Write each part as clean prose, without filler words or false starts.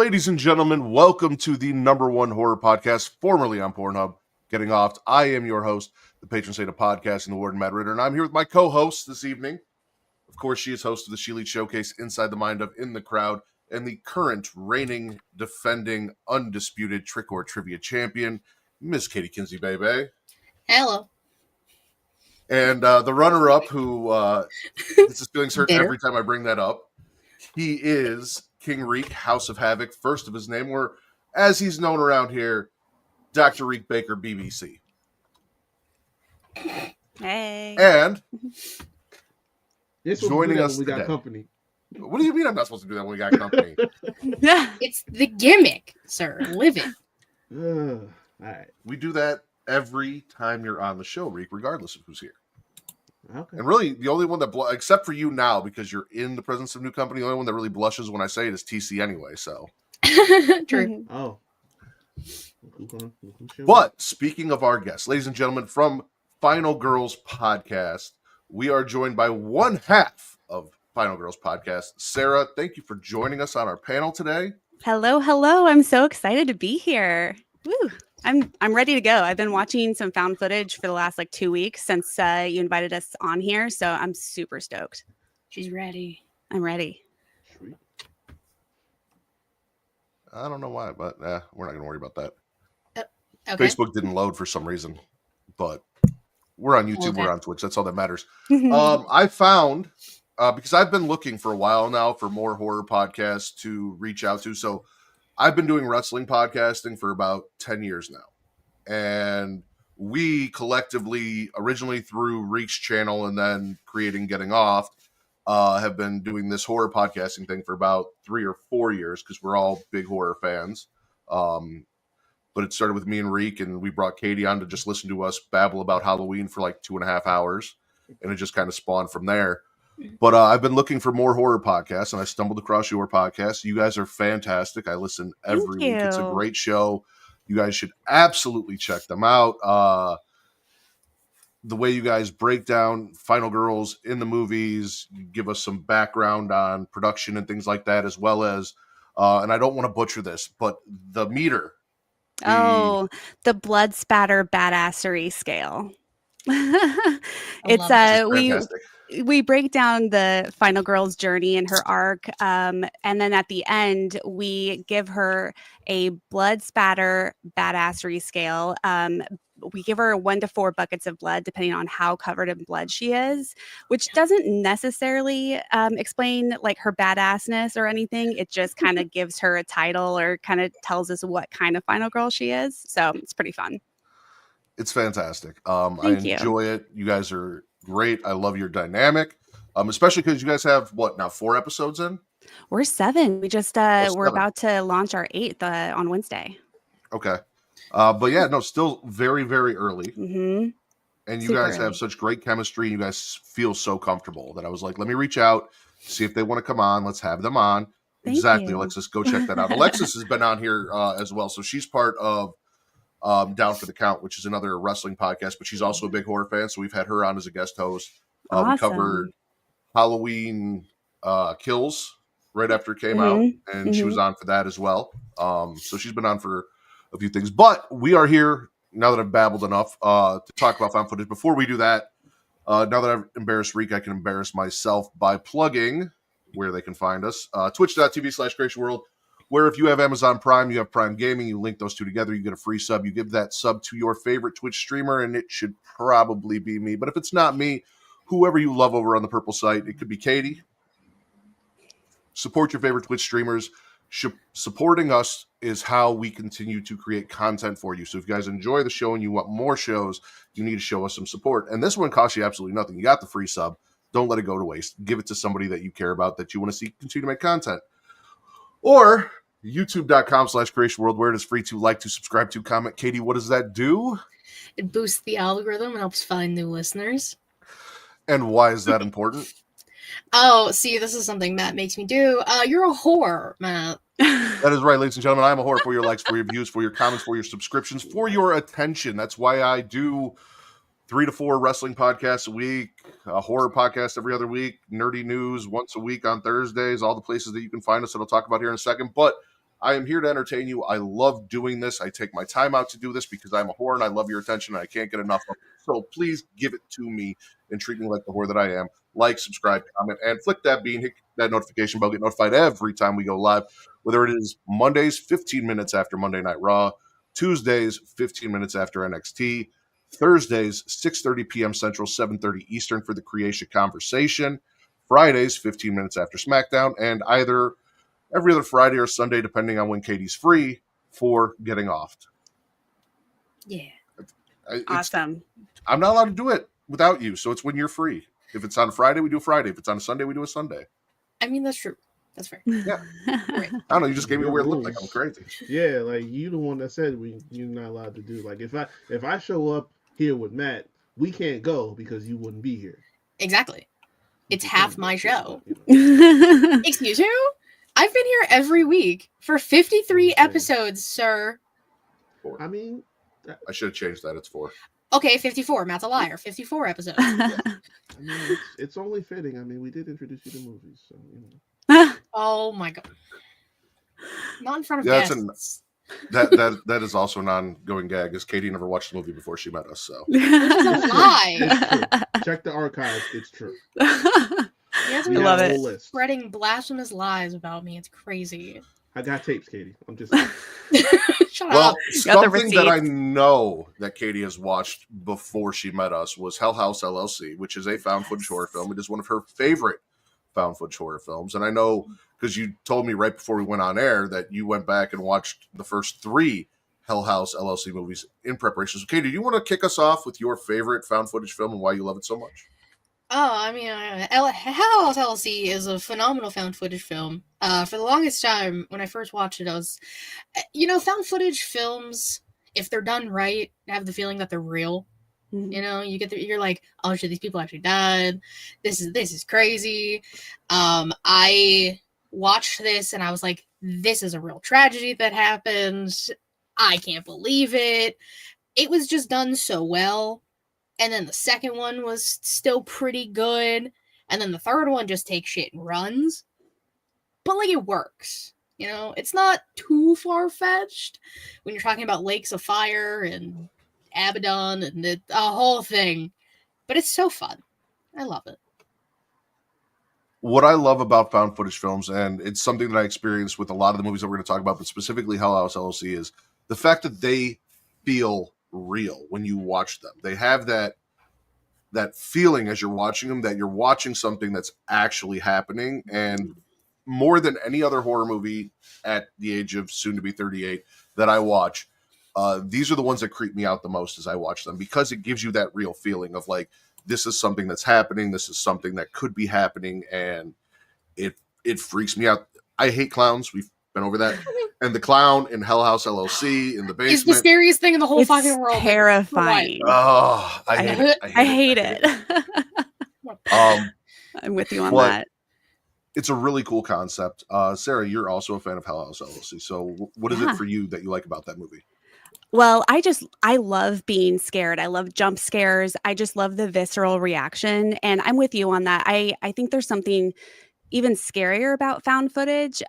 ladies and gentlemen, welcome to the #1 horror podcast, formerly on Pornhub, Getting Offed. I am your host, the patron saint of podcasting, the Warden Matt Ritter, and I'm here with my co-host this evening. Of course, she is host of the She Leads Showcase, Inside the Mind of In the Crowd, and the current reigning, defending, undisputed Trick or Trivia champion, Miss Katie Kinsey, baby. Hello. And the runner-up who this is feeling hurt every time I bring that up. He is King Reek, House of Havoc, first of his name, or as he's known around here, Dr. Reek Baker, BBC. Hey. And this joining us we got today. Company. What do you mean I'm not supposed to do that when we got company? It's the gimmick, sir. Live it. All right. We do that every time you're on the show, Reek, regardless of who's here. Okay. And really, the only one that, except for you now, because you're in the presence of new company, the only one that really blushes when I say it is TC anyway, so. True. Oh. But speaking of our guests, ladies and gentlemen, from Final Girls Podcast, we are joined by one half of Final Girls Podcast. Sarah, thank you for joining us on our panel today. Hello. I'm so excited to be here. Woo. I'm ready to go. I've been watching some found footage for the last 2 weeks since you invited us on here, so I'm super stoked. She's ready. I'm ready. Sweet. I don't know why, but we're not going to worry about that. Okay. Facebook didn't load for some reason, but we're on YouTube, Okay. we're on Twitch. That's all that matters. I found, because I've been looking for a while now for more horror podcasts to reach out to. So I've been doing wrestling podcasting for about 10 years now. And we collectively, originally through Reek's channel and then creating Getting Off, have been doing this horror podcasting thing for about 3 or 4 years because we're all big horror fans. But it started with me and Reek, and we brought Katie on to just listen to us babble about Halloween for 2.5 hours. And it just kind of spawned from there. But I've been looking for more horror podcasts, and I stumbled across your podcast. You guys are fantastic. I listen every week. It's a great show. You guys should absolutely check them out. The way you guys break down Final Girls in the movies, you give us some background on production and things like that, as well as, and I don't want to butcher this, but the meter. The blood spatter badassery scale. It's we break down the Final Girl's journey and her arc, and then at the end we give her a blood spatter badassery scale. We give her 1 to 4 buckets of blood depending on how covered in blood she is, which doesn't necessarily explain her badassness or anything. It just kind of gives her a title or kind of tells us what kind of Final Girl she is. So it's pretty fun. It's fantastic. I enjoy it. You guys are great. I love your dynamic, especially because you guys have 4 episodes in? We're 7. We just we're about to launch our 8th on Wednesday. Okay. But yeah, no, still very, very early. Mm-hmm. And you Super guys have such great chemistry. And you guys feel so comfortable that I was like, let me reach out, see if they want to come on. Let's have them on. Thank exactly. you. Alexis, go check that out. Alexis has been on here as well. So she's part of Down for the Count, which is another wrestling podcast, but she's also a big horror fan. So we've had her on as a guest host. Awesome. We covered Halloween Kills right after it came out, and she was on for that as well. So she's been on for a few things, but we are here now that I've babbled enough to talk about found footage. Before we do that, now that I've embarrassed Reek, I can embarrass myself by plugging where they can find us. Twitch.tv/GraceWorld, where if you have Amazon Prime, you have Prime Gaming, you link those two together, you get a free sub. You give that sub to your favorite Twitch streamer, and it should probably be me. But if it's not me, whoever you love over on the purple site, it could be Katie. Support your favorite Twitch streamers. Supporting us is how we continue to create content for you. So if you guys enjoy the show and you want more shows, you need to show us some support. And this one costs you absolutely nothing. You got the free sub. Don't let it go to waste. Give it to somebody that you care about, that you want to see continue to make content. Or youtube.com/creationworld, where it is free to like, to subscribe, to comment. Katie, what does that do? It boosts the algorithm and helps find new listeners. And why is that important? Oh, see, this is something Matt makes me do. You're a whore, Matt. That is right, ladies and gentlemen. I'm a whore for your likes, for your views, for your comments, for your subscriptions, for your attention. That's why I do 3 to 4 wrestling podcasts a week, a horror podcast every other week, nerdy news once a week on Thursdays, all the places that you can find us that I'll talk about here in a second. But I am here to entertain you. I love doing this. I take my time out to do this because I'm a whore and I love your attention and I can't get enough of it. So please give it to me and treat me like the whore that I am. Like, subscribe, comment, and flick that bean, hit that notification bell, get notified every time we go live, whether it is Mondays, 15 minutes after Monday Night Raw, Tuesdays, 15 minutes after NXT, Thursdays, 6:30 p.m. Central, 7:30 Eastern for the Creation Conversation, Fridays, 15 minutes after SmackDown, and either every other Friday or Sunday, depending on when Katie's free, for Getting Offed. Yeah. Awesome. I'm not allowed to do it without you, so it's when you're free. If it's on a Friday, we do a Friday. If it's on a Sunday, we do a Sunday. I mean, that's true. That's fair. Yeah. Right. I don't know. You just gave me a weird look like I'm crazy. Yeah, like you the one that said you're not allowed to do. Like if I show up here with Matt, we can't go because you wouldn't be here. Exactly. It's half my show. Excuse Excuse you? I've been here every week for 53 episodes, sir. 4. I mean, I should have changed that. It's 4. Okay, 54. Matt's a liar. 54 episodes. I mean, it's only fitting. I mean, we did introduce you to movies, so you know. Oh my god. Not in front of Yeah, guests. That is also an ongoing gag, because Katie never watched the movie before she met us. So It's a lie. It's true. Check the archives. It's true. You guys We are love have a it. whole list. spreading blasphemous lies about me. It's crazy. I got tapes, Katie. I'm just Shut well, up. Got the something that I receipts. know that Katie has watched before she met us was Hell House LLC, which is a found footage horror film. It is one of her favorite found footage horror films. And I know because you told me right before we went on air that you went back and watched the first 3 Hell House LLC movies in preparation. So, Katie, do you want to kick us off with your favorite found footage film and why you love it so much? Oh, I mean, Hell House LLC is a phenomenal found footage film. For the longest time, when I first watched it, I was, found footage films, if they're done right, I have the feeling that they're real. You know, you're like, oh shit, these people actually died. This is crazy. I watched this and I was like, this is a real tragedy that happened. I can't believe it. It was just done so well. And then the second one was still pretty good. And then the third one just takes shit and runs. But like it works. You know, it's not too far-fetched when you're talking about lakes of fire and Abaddon and the whole thing. But it's so fun. I love it. What I love about found footage films, and it's something that I experienced with a lot of the movies that we're going to talk about, but specifically Hell House LLC, is the fact that they feel real when you watch them. They have that feeling as you're watching them that you're watching something that's actually happening. And more than any other horror movie at the age of soon to be 38 that I watch, these are the ones that creep me out the most as I watch them, because it gives you that real feeling of like, this is something that's happening. This is something that could be happening. And it freaks me out. I hate clowns. We've been over that. And the clown in Hell House LLC in the basement It's the scariest thing in the whole It's fucking world. terrifying. Oh, I hate it. I hate it. I'm with you on that. It's a really cool concept. Sarah, you're also a fan of Hell House LLC. So what is it for you that you like about that movie? Well, I love being scared. I love jump scares. I just love the visceral reaction. And I'm with you on that. I think there's something even scarier about found footage,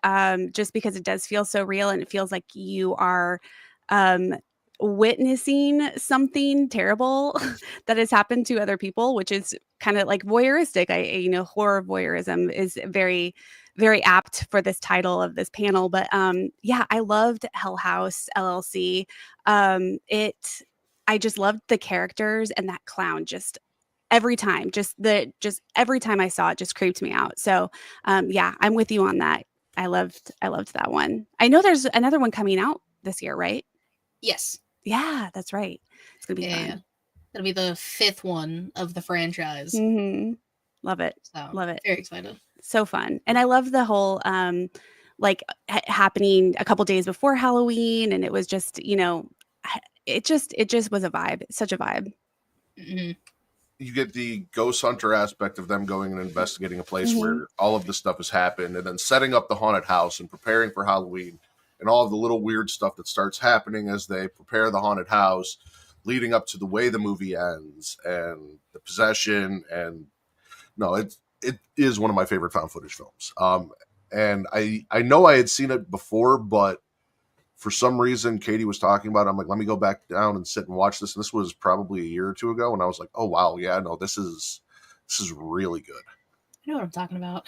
just because it does feel so real and it feels like you are witnessing something terrible that has happened to other people, which is kind of like voyeuristic. Horror voyeurism is very, very apt for this title of this panel. But yeah, I loved Hell House LLC. I just loved the characters, and that clown just every time, every time I saw it just creeped me out. So yeah, I'm with you on that. I loved that one. I know there's another one coming out this year, right? Yes. Yeah, that's right. It's gonna be fun. Yeah. It'll be the 5th one of the franchise. Mm-hmm. Love it. So, Love it. Very excited. So fun. And I love the whole happening a couple days before Halloween, and it was just, it just was a vibe. It's such a vibe. Mm-hmm. You get the ghost hunter aspect of them going and investigating a place where all of this stuff has happened, and then setting up the haunted house and preparing for Halloween, and all of the little weird stuff that starts happening as they prepare the haunted house, leading up to the way the movie ends and the possession. And no, it is one of my favorite found footage films. And I know I had seen it before, but for some reason, Katie was talking about it. I'm like, let me go back down and sit and watch this. And this was probably a year or two ago. And I was like, oh, wow. Yeah, no, this is really good. I know what I'm talking about.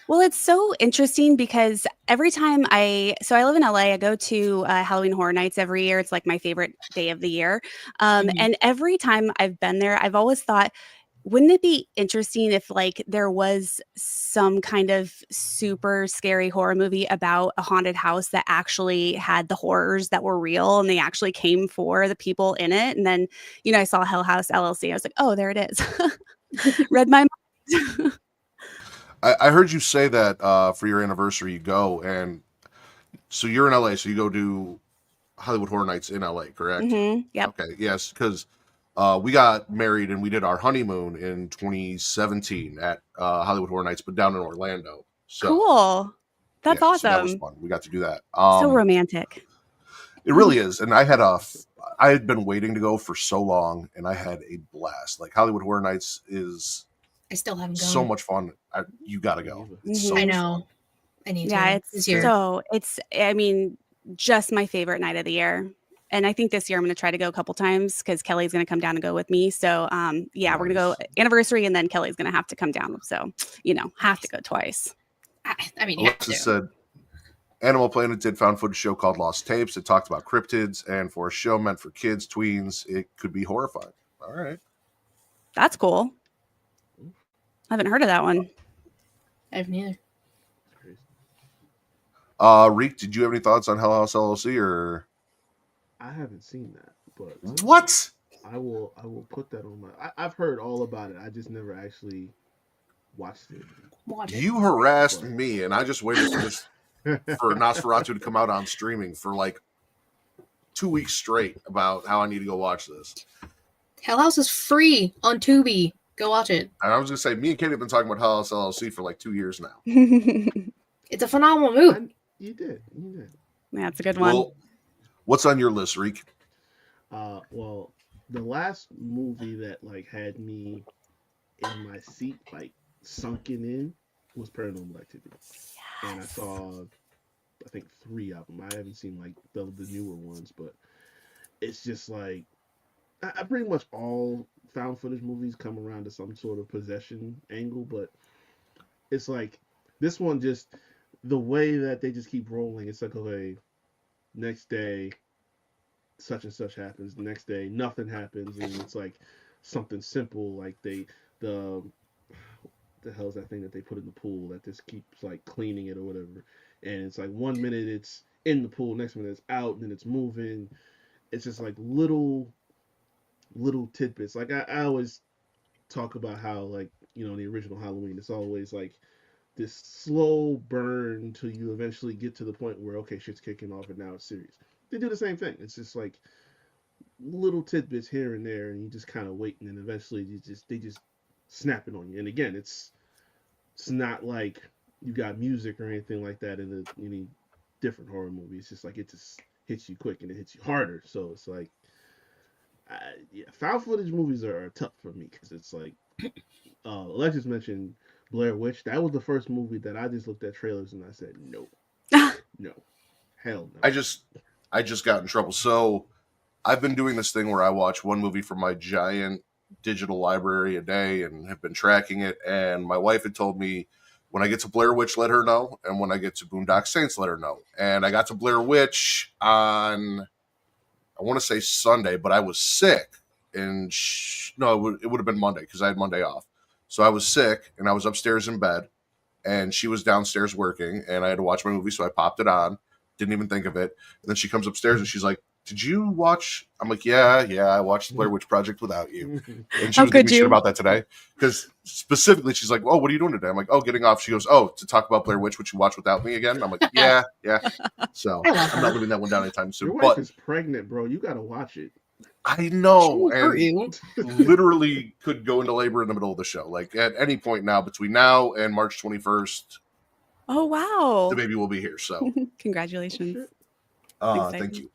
Well, it's so interesting because every time I live in LA, I go to Halloween Horror Nights every year. It's like my favorite day of the year. And every time I've been there, I've always thought, wouldn't it be interesting if like there was some kind of super scary horror movie about a haunted house that actually had the horrors that were real and they actually came for the people in it? And then, I saw Hell House LLC. I was like, oh, there it is. Read my mind. I heard you say that for your anniversary you go, and so you're in LA, so you go do Hollywood Horror Nights in LA, correct? Yep. Okay, yes, because we got married and we did our honeymoon in 2017 at Hollywood Horror Nights, but down in Orlando. So, cool. That's awesome. So that was fun. We got to do that. So romantic. It really is, and I had been waiting to go for so long, and I had a blast. Like Hollywood Horror Nights is. I still haven't gone. So much fun. You gotta go. Mm-hmm. I know. I need to. Yeah, it's just my favorite night of the year. And I think this year I'm going to try to go a couple times because Kelly's going to come down and go with me. So, nice. We're going to go anniversary and then Kelly's going to have to come down. So, have to go twice. I mean, Alexis said Animal Planet did found footage show called Lost Tapes. It talked about cryptids, and for a show meant for kids, tweens, it could be horrifying. All right. That's cool. I haven't heard of that one. I haven't either. Reek, did you have any thoughts on Hell House LLC or? I haven't seen that, but what? I will put that on my. I've heard all about it. I just never actually watched it. You harassed me, and I just waited for Nosferatu to come out on streaming for like 2 weeks straight about how I need to go watch this. Hell House is free on Tubi. Go watch it. And I was going to say, me and Katie have been talking about Hell House LLC for like 2 years now. It's a phenomenal movie. You did. Yeah, it's a good one. Well, what's on your list, Reek? Well, the last movie that like had me in my seat, like sunken in, was Paranormal Activity. Yes. And I saw, I think 3 of them. I haven't seen like the newer ones, but it's just like I pretty much all found footage movies come around to some sort of possession angle, but it's like this one, just the way that they just keep rolling. It's like, okay, next day such and such happens, the next day nothing happens, and it's like something simple like the hell's that thing that they put in the pool that just keeps like cleaning it or whatever, and it's like 1 minute it's in the pool, next minute it's out, and then it's moving. It's just like little tidbits. Like I always talk about how, like, the original Halloween, it's always like this slow burn till you eventually get to the point where, okay, shit's kicking off and now it's serious. They do the same thing. It's just like little tidbits here and there, and you just kind of waiting, and eventually they just snap it on you. And again, it's not like you got music or anything like that in any different horror movie. It's just like it just hits you quick and it hits you harder. So it's like, found footage movies are tough for me because it's like, Alexis mentioned Blair Witch. That was the first movie that I just looked at trailers and I said, no, no, hell no. I just got in trouble. So I've been doing this thing where I watch one movie from my giant digital library a day and have been tracking it. And my wife had told me, when I get to Blair Witch, let her know. And when I get to Boondock Saints, let her know. And I got to Blair Witch on, I want to say Sunday, but I was sick. And it would have been Monday because I had Monday off. So I was sick and I was upstairs in bed and she was downstairs working and I had to watch my movie. So I popped it on, didn't even think of it. And then she comes upstairs and she's like, did you watch? I'm like, yeah, I watched the Blair Witch Project without you. And she was giving me shit about that today. Because specifically, she's like, oh, what are you doing today? I'm like, oh, getting off. She goes, oh, to talk about Blair Witch, which you watched without me again? I'm like, yeah. So I'm not living that one down anytime soon. Your wife is pregnant, bro. You got to watch it. I know. And literally could go into labor in the middle of the show. Like at any point now, between now and March 21st. Oh, wow. The baby will be here. So congratulations. Thank you.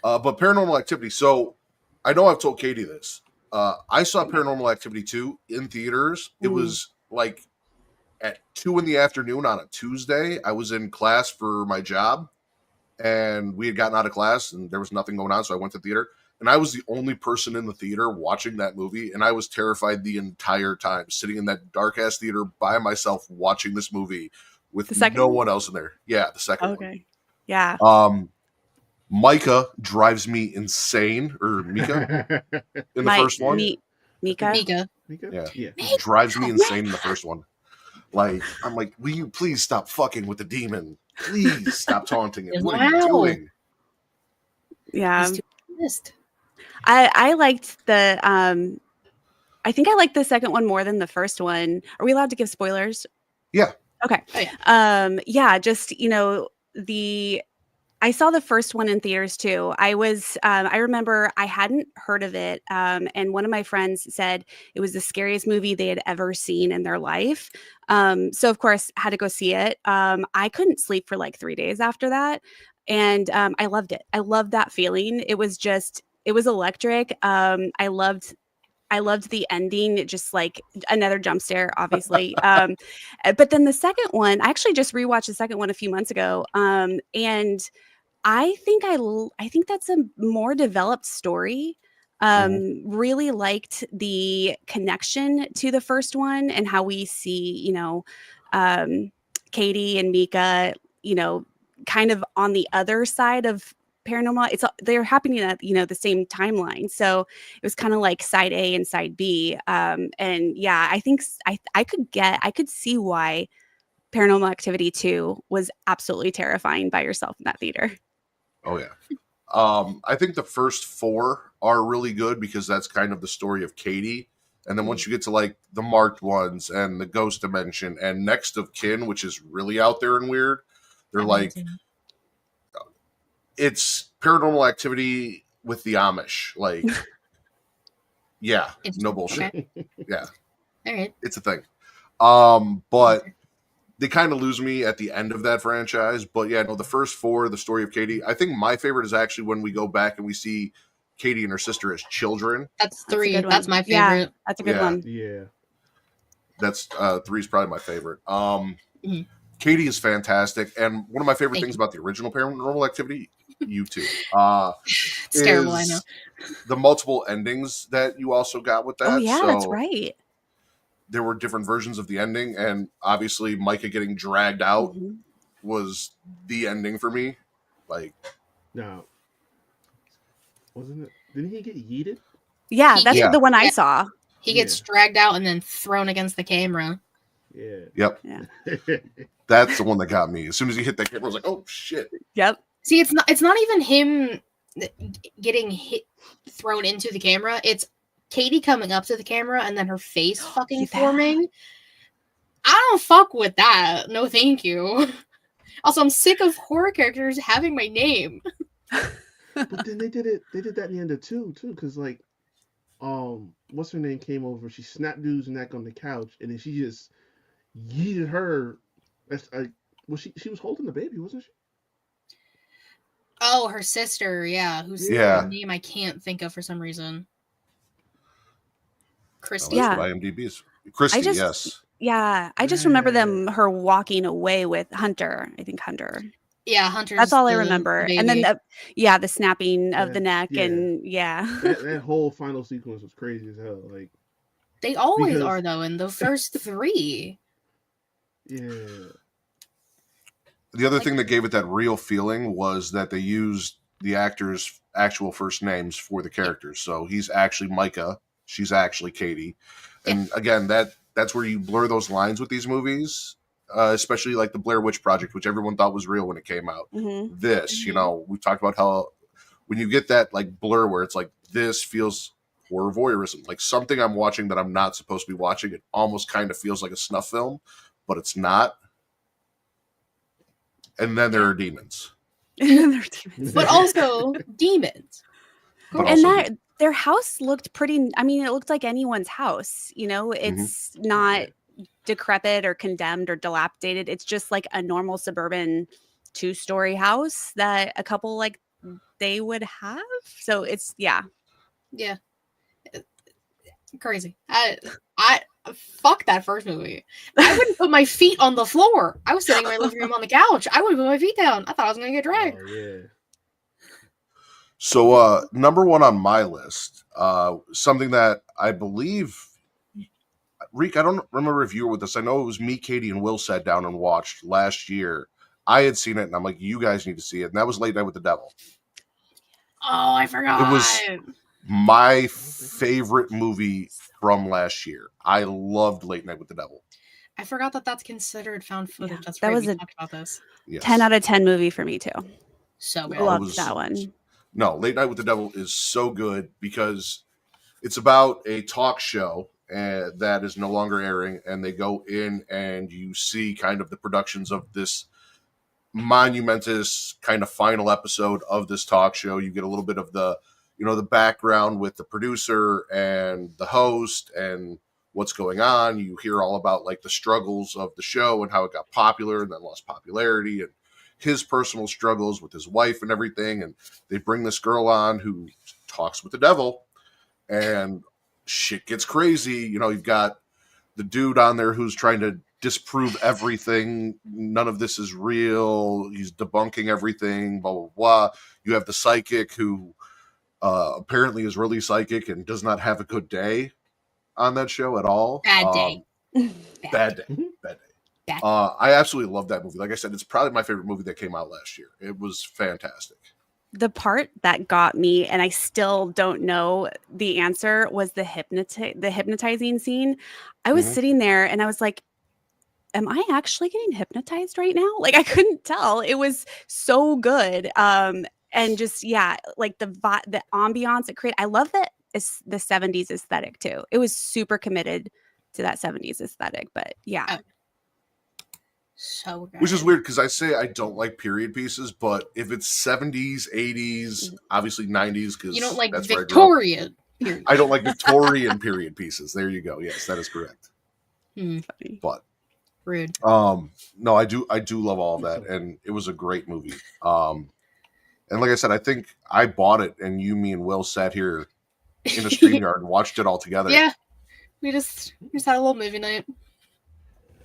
But Paranormal Activity. So I know I've told Katie this. I saw Paranormal Activity 2 in theaters. It was like at 2 p.m. on a Tuesday. I was in class for my job. and we had gotten out of class and there was nothing going on, so I went to theater. And I was the only person in the theater watching that movie, and I was terrified the entire time, sitting in that dark ass theater by myself watching this movie with no one else in there. Yeah, the second one. Okay. Yeah. Micah drives me insane, or Mika in the first one. Mika. Yeah. He drives me insane in the first one. Like, I'm like, will you please stop fucking with the demon? Please stop taunting it. What are you doing? Yeah. I liked the I think I liked the second one more than the first one. Are we allowed to give spoilers? Yeah. Okay. Oh, yeah, just, I saw the first one in theaters too. I remember I hadn't heard of it. And one of my friends said it was the scariest movie they had ever seen in their life. So of course had to go see it. I couldn't sleep for like 3 days after that. And I loved it. I loved that feeling. It was electric. I loved the ending. It just like another jump scare, obviously. But then the second one, I actually just rewatched the second one a few months ago. And I think that's a more developed story. Really liked the connection to the first one and how we see, Katie and Mika, kind of on the other side of paranormal. They're happening at the same timeline, so it was kind of like side A and side B. And yeah, I think I could see why Paranormal Activity 2 was absolutely terrifying by yourself in that theater. Oh yeah. I think the first 4 are really good because that's kind of the story of Katie. And then once you get to like the marked ones and the ghost dimension and next of kin, which is really out there and weird, they're like, it's Paranormal Activity with the Amish. Like, yeah, no bullshit. Okay. Yeah. All right. It's a thing. But they kind of lose me at the end of that franchise. But yeah, no, the first 4, the story of Katie. I think my favorite is actually when we go back and we see Katie and her sister as children. That's 3. That's my favorite. Yeah, that's a good one. Yeah. That's 3 is probably my favorite. Katie is fantastic. And one of my favorite things about the original Paranormal Activity, you two, it's terrible, I know. The multiple endings that you also got with that. Oh yeah, that's right. There were different versions of the ending, and obviously Micah getting dragged out was the ending for me. Like, no, wasn't it? Didn't he get yeeted? Yeah, that's the one I saw. He gets dragged out and then thrown against the camera. Yeah. Yep. Yeah. That's the one that got me. As soon as he hit that camera, I was like, "Oh shit!" Yep. See, it's not even him getting thrown into the camera. It's Katie coming up to the camera and then her face fucking forming. I don't fuck with that. No, thank you. Also, I'm sick of horror characters having my name. But then they did that in the end of 2 too, because like, what's her name came over. She snapped dude's neck on the couch, and then she just yeeted her. She was holding the baby, wasn't she? Oh, her sister, yeah, whose name I can't think of for some reason. Christy. Yeah, IMDb's Christy. Yes. Yeah, I just remember her walking away with Hunter. I think Hunter. Yeah, Hunter. That's all I remember. And then the snapping of the neck, and that whole final sequence was crazy as hell. Like, they always are though in the first 3. Yeah. The other thing that gave it that real feeling was that they used the actors' actual first names for the characters. So he's actually Micah. She's actually Katie. And again, that's where you blur those lines with these movies, especially like the Blair Witch Project, which everyone thought was real when it came out. This, we talked about how when you get that like blur where it's like, this feels horror voyeurism, like something I'm watching that I'm not supposed to be watching. It almost kind of feels like a snuff film, but it's not. And then there are demons. But also demons. And their house looked pretty, I mean, it looked like anyone's house. It's not decrepit or condemned or dilapidated. It's just like a normal suburban 2-story house that a couple like they would have. So it's, yeah. Crazy. fuck that first movie. I wouldn't put my feet on the floor. I was sitting in my living room on the couch. I wouldn't put my feet down. I thought I was gonna get dragged. Oh yeah. So number one on my list, something that I believe, Reek, I don't remember if you were with us. I know it was me, Katie, and Will sat down and watched last year. I had seen it, and I'm like, you guys need to see it. And that was Late Night with the Devil. Oh, I forgot. It was my favorite movie from last year. I loved Late Night with the Devil. I forgot that that's considered found footage. Yeah, That's that right. was We a talked about this. Yes. 10 out of 10 movie for me too. So good. Loved that one. No, Late Night with the Devil is so good because it's about a talk show that is no longer airing, and they go in and you see kind of the productions of this monumentous kind of final episode of this talk show. You get a little bit of the, the background with the producer and the host and what's going on. You hear all about like the struggles of the show and how it got popular and then lost popularity, and his personal struggles with his wife and everything. And they bring this girl on who talks with the devil, and shit gets crazy. You've got the dude on there who's trying to disprove everything. None of this is real. He's debunking everything, blah, blah, blah. You have the psychic who apparently is really psychic and does not have a good day on that show at all. Bad day. Bad day. I absolutely love that movie. Like I said, it's probably my favorite movie that came out last year. It was fantastic. The part that got me, and I still don't know the answer, was the hypnotizing scene. I was sitting there and I was like, am I actually getting hypnotized right now? Like, I couldn't tell. It was so good. And just, yeah, like the ambiance it created. I love that it's the 70s aesthetic too. It was super committed to that 70s aesthetic, but yeah. So good. Which is weird because I say I don't like period pieces, but if it's 70s, 80s, obviously 90s, because you don't like that's Victorian period. I don't like Victorian period pieces. There you go. Yes, that is correct. Funny. But rude. No, I do love all of that, and it was a great movie. And like I said, I think I bought it, and me and Will sat here in a StreamYard and watched it all together. Yeah, we just had a little movie night.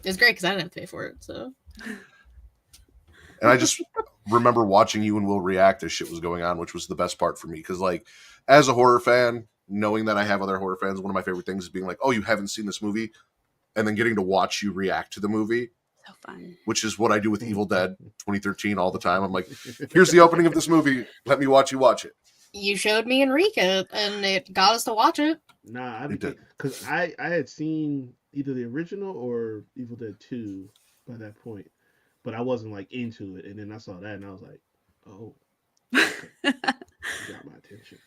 It was great because I didn't have to pay for it. So, and I just remember watching you and Will react as shit was going on, which was the best part for me. Because, like, as a horror fan, knowing that I have other horror fans, one of my favorite things is being like, "Oh, you haven't seen this movie," and then getting to watch you react to the movie. So fun. Which is what I do with Evil Dead 2013 all the time. I'm like, here's the opening of this movie. Let me watch you watch it. You showed me Enrique, and it got us to watch it. Nah, because I had seen either the original or Evil Dead 2 by that point, but I wasn't like into it. And then I saw that, and I was like, oh, okay. Got my attention.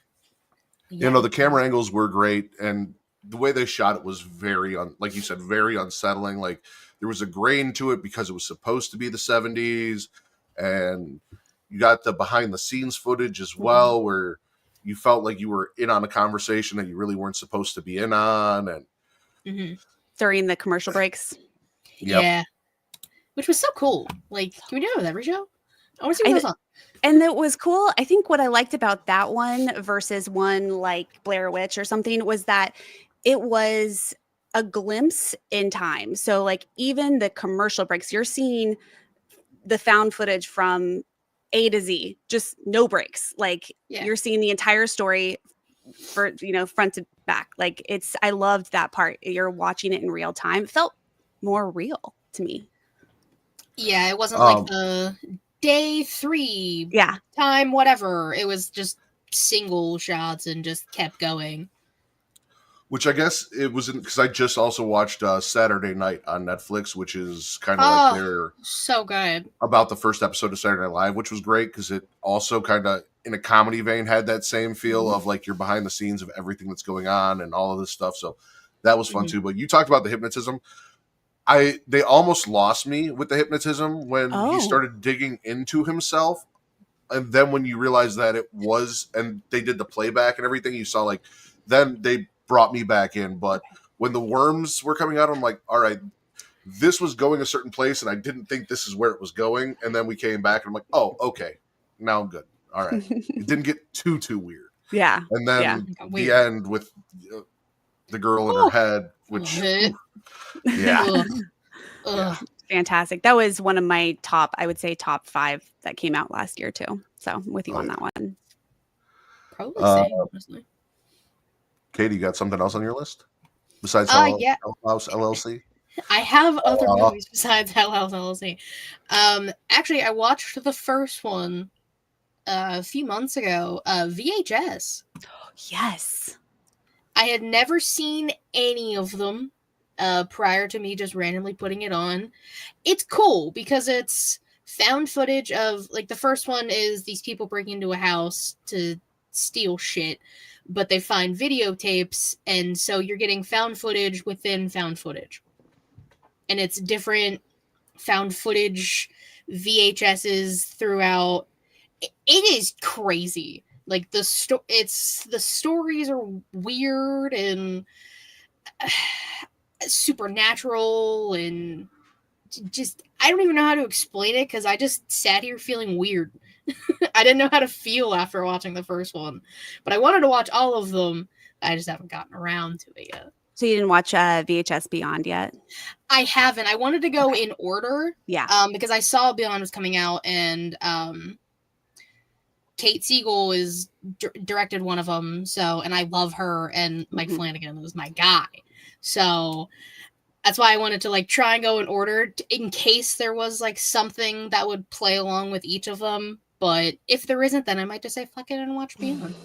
Yeah. The camera angles were great, and the way they shot it was very, like you said, very unsettling. Like, there was a grain to it because it was supposed to be the 70s, and you got the behind the scenes footage as well, where you felt like you were in on a conversation that you really weren't supposed to be in on, and during the commercial breaks. Yep. Yeah, which was so cool. Like, can we do it with every show? I want to see what goes on. And it was cool. I think what I liked about that one versus one like Blair Witch or something was that it was a glimpse in time. So like even the commercial breaks, you're seeing the found footage from A to Z, just no breaks. Like you're seeing the entire story for, front to back. Like I loved that part. You're watching it in real time. It felt more real to me. Yeah. It wasn't like the day 3 time, whatever. It was just single shots and just kept going. Which I guess it was because I just also watched Saturday Night on Netflix, which is kind of like they're so good about the first episode of Saturday Night Live, which was great because it also kind of in a comedy vein had that same feel of like you're behind the scenes of everything that's going on and all of this stuff. So that was fun too. But you talked about the hypnotism. They almost lost me with the hypnotism when he started digging into himself. And then when you realize that it was, and they did the playback and everything, you saw like, then they brought me back in. But when the worms were coming out, I'm like, all right, this was going a certain place and I didn't think this is where it was going. And then we came back and I'm like, oh, okay, now I'm good. All right. It didn't get too weird. Yeah. And then the end with the girl in her head, which yeah. Ugh. Yeah. Fantastic. That was one of my top 5 that came out last year too. So I'm with you on that one. Probably the same, honestly. Katie, you got something else on your list besides Hell House LLC? I have other movies besides Hell House LLC. Actually, I watched the first one a few months ago. VHS. Yes. I had never seen any of them prior to me just randomly putting it on. It's cool because it's found footage of, like, the first one is these people breaking into a house to steal shit, but they find videotapes, and so you're getting found footage within found footage. And it's different found footage VHSs throughout. It is crazy. Like, the stories are weird and supernatural, and just, I don't even know how to explain it because I just sat here feeling weird. I didn't know how to feel after watching the first one, but I wanted to watch all of them. I just haven't gotten around to it yet. So you didn't watch VHS Beyond yet? I haven't. I wanted to go in order. Yeah. Because I saw Beyond was coming out, and Kate Siegel is directed one of them. So, and I love her, and Mike Flanagan was my guy. So that's why I wanted to, like, try and go in order in case there was, like, something that would play along with each of them. But if there isn't, then I might just say fuck it and watch Beyond.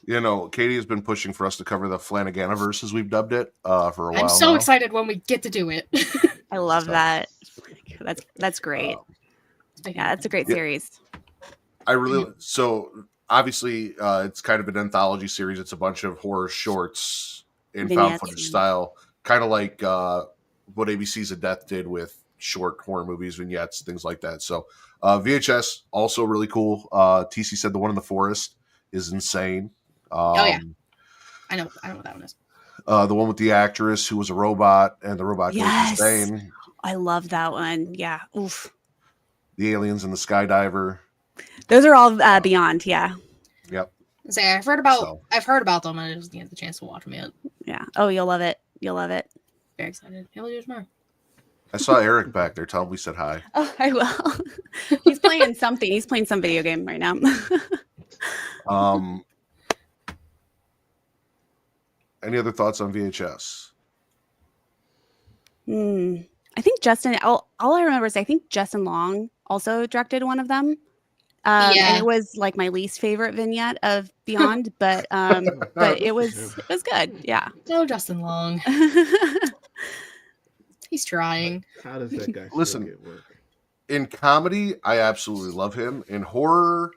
You know, Katie has been pushing for us to cover the Flanaganiverse, as we've dubbed it, for a while. I'm so now. excited when we get to do it. I love that. That's great. Yeah, that's a great series. I really so obviously it's kind of an anthology series. It's a bunch of horror shorts in found footage style, kind of like what ABC's A Death did with short horror movies, vignettes, things like that. So VHS also really cool. TC said the one in the forest is insane. Oh yeah, I know what that one is. The one with the actress who was a robot, and the robot goes insane. I love that one. Yeah. Oof. The aliens and the skydiver. Those are all Beyond. Yeah. Yep. Say I've heard about them. I just didn't get the chance to watch them yet. Yeah. Oh, you'll love it. You'll love it. Very excited. He'll do it tomorrow. I saw Eric back there. Tell him we said hi. Oh, I will. He's playing something. He's playing some video game right now. Any other thoughts on VHS? I think Justin. All I remember is I think Justin Long also directed one of them. And it was like my least favorite vignette of Beyond, but it was good. Yeah. No, Justin Long. He's trying. How does that guy Listen, get work? In comedy, I absolutely love him. In horror,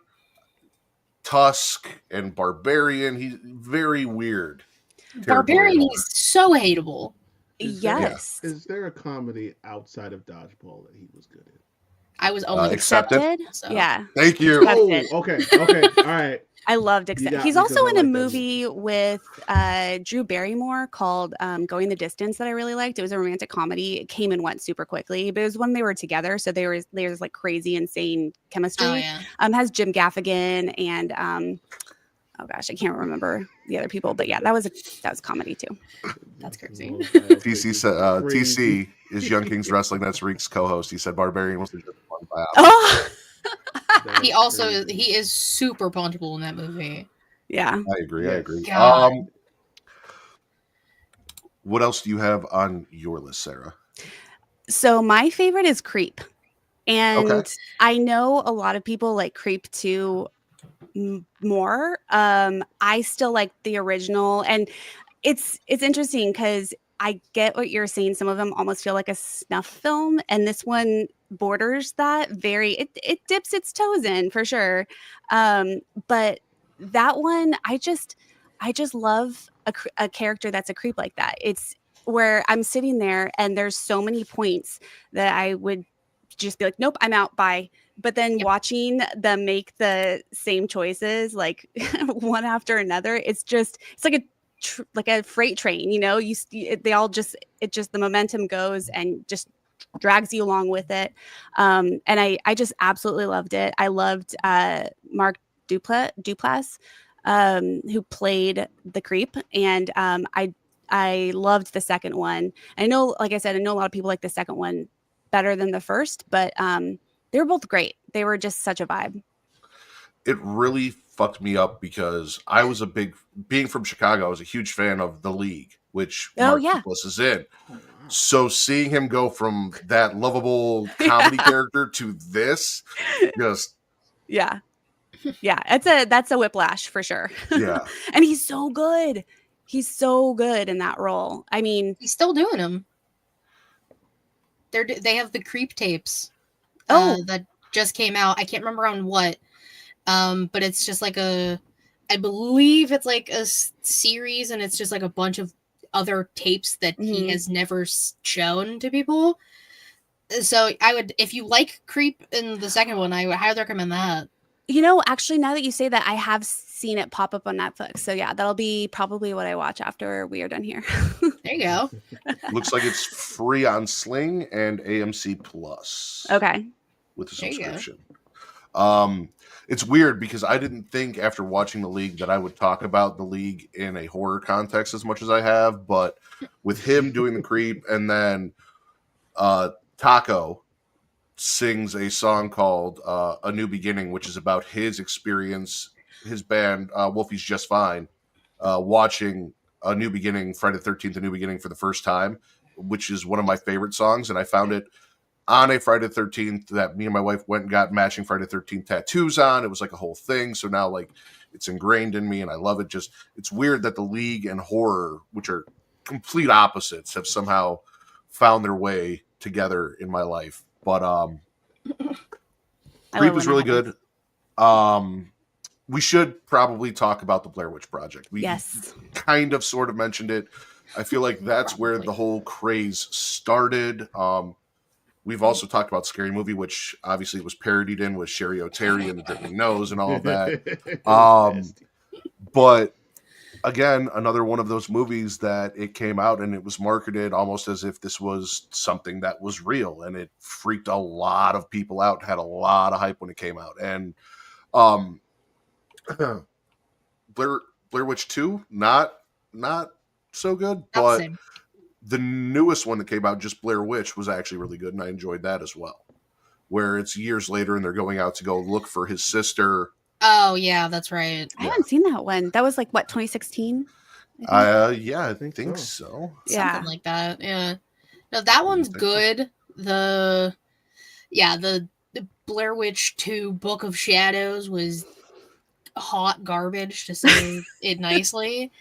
Tusk and Barbarian, he's very weird. Barbarian, he's so hateable. Yes. Is there a comedy outside of Dodgeball that he was good in? I was only Accepted. So. Yeah. Thank you. Oh, okay. All right. I loved Accepted. He's also in a movie with Drew Barrymore called Going the Distance that I really liked. It was a romantic comedy. It came and went super quickly, but it was when they were together. So there's like crazy, insane chemistry. Oh, yeah. Has Jim Gaffigan and oh gosh, I can't remember the other people, but yeah, that was comedy too. That's crazy. TC said TC is Young Kings Wrestling. That's Reek's co-host. He said Barbarian was the one by Oh. He is super punchable in that movie. Yeah, I agree. God. What else do you have on your list, Sarah? So my favorite is Creep, and I know a lot of people like Creep 2 more. I still like the original, and it's interesting because I get what you're saying. Some of them almost feel like a snuff film, and this one borders that it dips its toes in for sure. But that one, I just love a character that's a creep like that. It's where I'm sitting there and there's so many points that I would just be like, nope, I'm out, bye. But then watching them make the same choices, like one after another, it's like a freight train, you know, the momentum goes and just drags you along with it. And I just absolutely loved it. I loved Mark Duplass. who played the creep, and I loved the second one. I know, like I said, I know a lot of people like the second one better than the first, but they were both great. They were just such a vibe. It really fucked me up because I was being from Chicago, I was a huge fan of The League, which Mark Duplass is in. Oh, wow. So seeing him go from that lovable comedy character to this, just yeah, that's a whiplash for sure. Yeah. And he's so good. He's so good in that role. I mean, he's still doing them. They have the creep tapes. That just came out. I can't remember on what. But it's just like I believe it's like a series, and it's just like a bunch of other tapes that he has never shown to people. So if you like Creep in the second one, I would highly recommend that. You know, actually, now that you say that, I have seen it pop up on Netflix. So yeah, that'll be probably what I watch after we are done here. There you go. Looks like it's free on Sling and AMC Plus. Okay. With a subscription. It's weird because I didn't think after watching The League that I would talk about The League in a horror context as much as I have, but with him doing the creep, and then Taco sings a song called A New Beginning, which is about his experience, his band, Wolfie's Just Fine, watching A New Beginning, Friday the 13th, A New Beginning for the first time, which is one of my favorite songs, and I found it on a Friday the 13th that me and my wife went and got matching Friday the 13th tattoos on. It was like a whole thing. So now like it's ingrained in me and I love it. Just, it's weird that The League and horror, which are complete opposites, have somehow found their way together in my life. But Creep was really good. We should probably talk about the Blair Witch Project. We kind of sort of mentioned it. I feel like that's where the whole craze started. We've also talked about Scary Movie, which obviously was parodied in with Sherry O'Terry and the dripping nose and all of that. But again, another one of those movies that it came out and it was marketed almost as if this was something that was real, and it freaked a lot of people out, had a lot of hype when it came out. And Blair Witch 2, not so good, but the newest one that came out, just Blair Witch, was actually really good, and I enjoyed that as well. Where it's years later and they're going out to go look for his sister. Oh, yeah, that's right. I haven't seen that one. That was like, what, 2016? I think so. Something like that, yeah. No, that one's good. The Blair Witch 2 Book of Shadows was hot garbage, to say it nicely.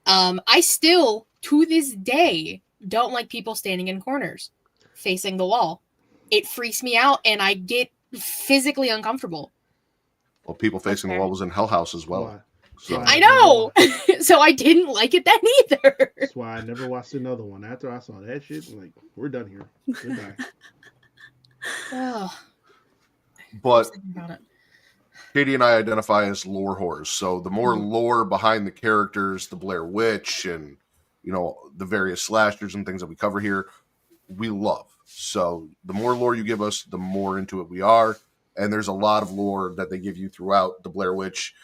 I still, to this day, don't like people standing in corners facing the wall. It freaks me out and I get physically uncomfortable. Well, people facing the wall was in Hell House as well. So. I know. So I didn't like it then either. That's why I never watched another one. After I saw that shit, I'm like, we're done here. Goodbye. But Katie and I identify as lore whores. So the more lore behind the characters, the Blair Witch and, you know, the various slashers and things that we cover here, we love. So the more lore you give us, the more into it we are. And there's a lot of lore that they give you throughout the Blair Witch.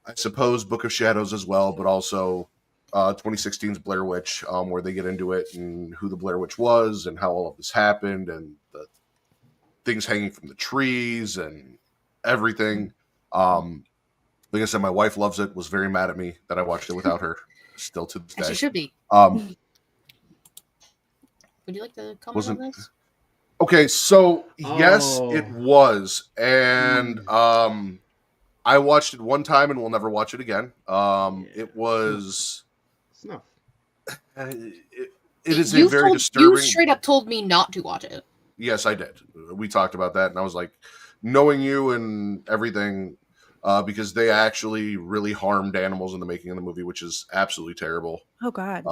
I suppose Book of Shadows as well, but also 2016's Blair Witch, where they get into it and who the Blair Witch was and how all of this happened and the things hanging from the trees and everything. Like I said, my wife loves it, was very mad at me that I watched it without her, still to this day. She should be. Would you like to comment on this? Okay, so yes, it was. And I watched it one time and we'll never watch it again. It was... Snuff. It is a very disturbing... You straight up told me not to watch it. Yes, I did. We talked about that and I was like, knowing you and everything, because they actually really harmed animals in the making of the movie, which is absolutely terrible. Oh, God.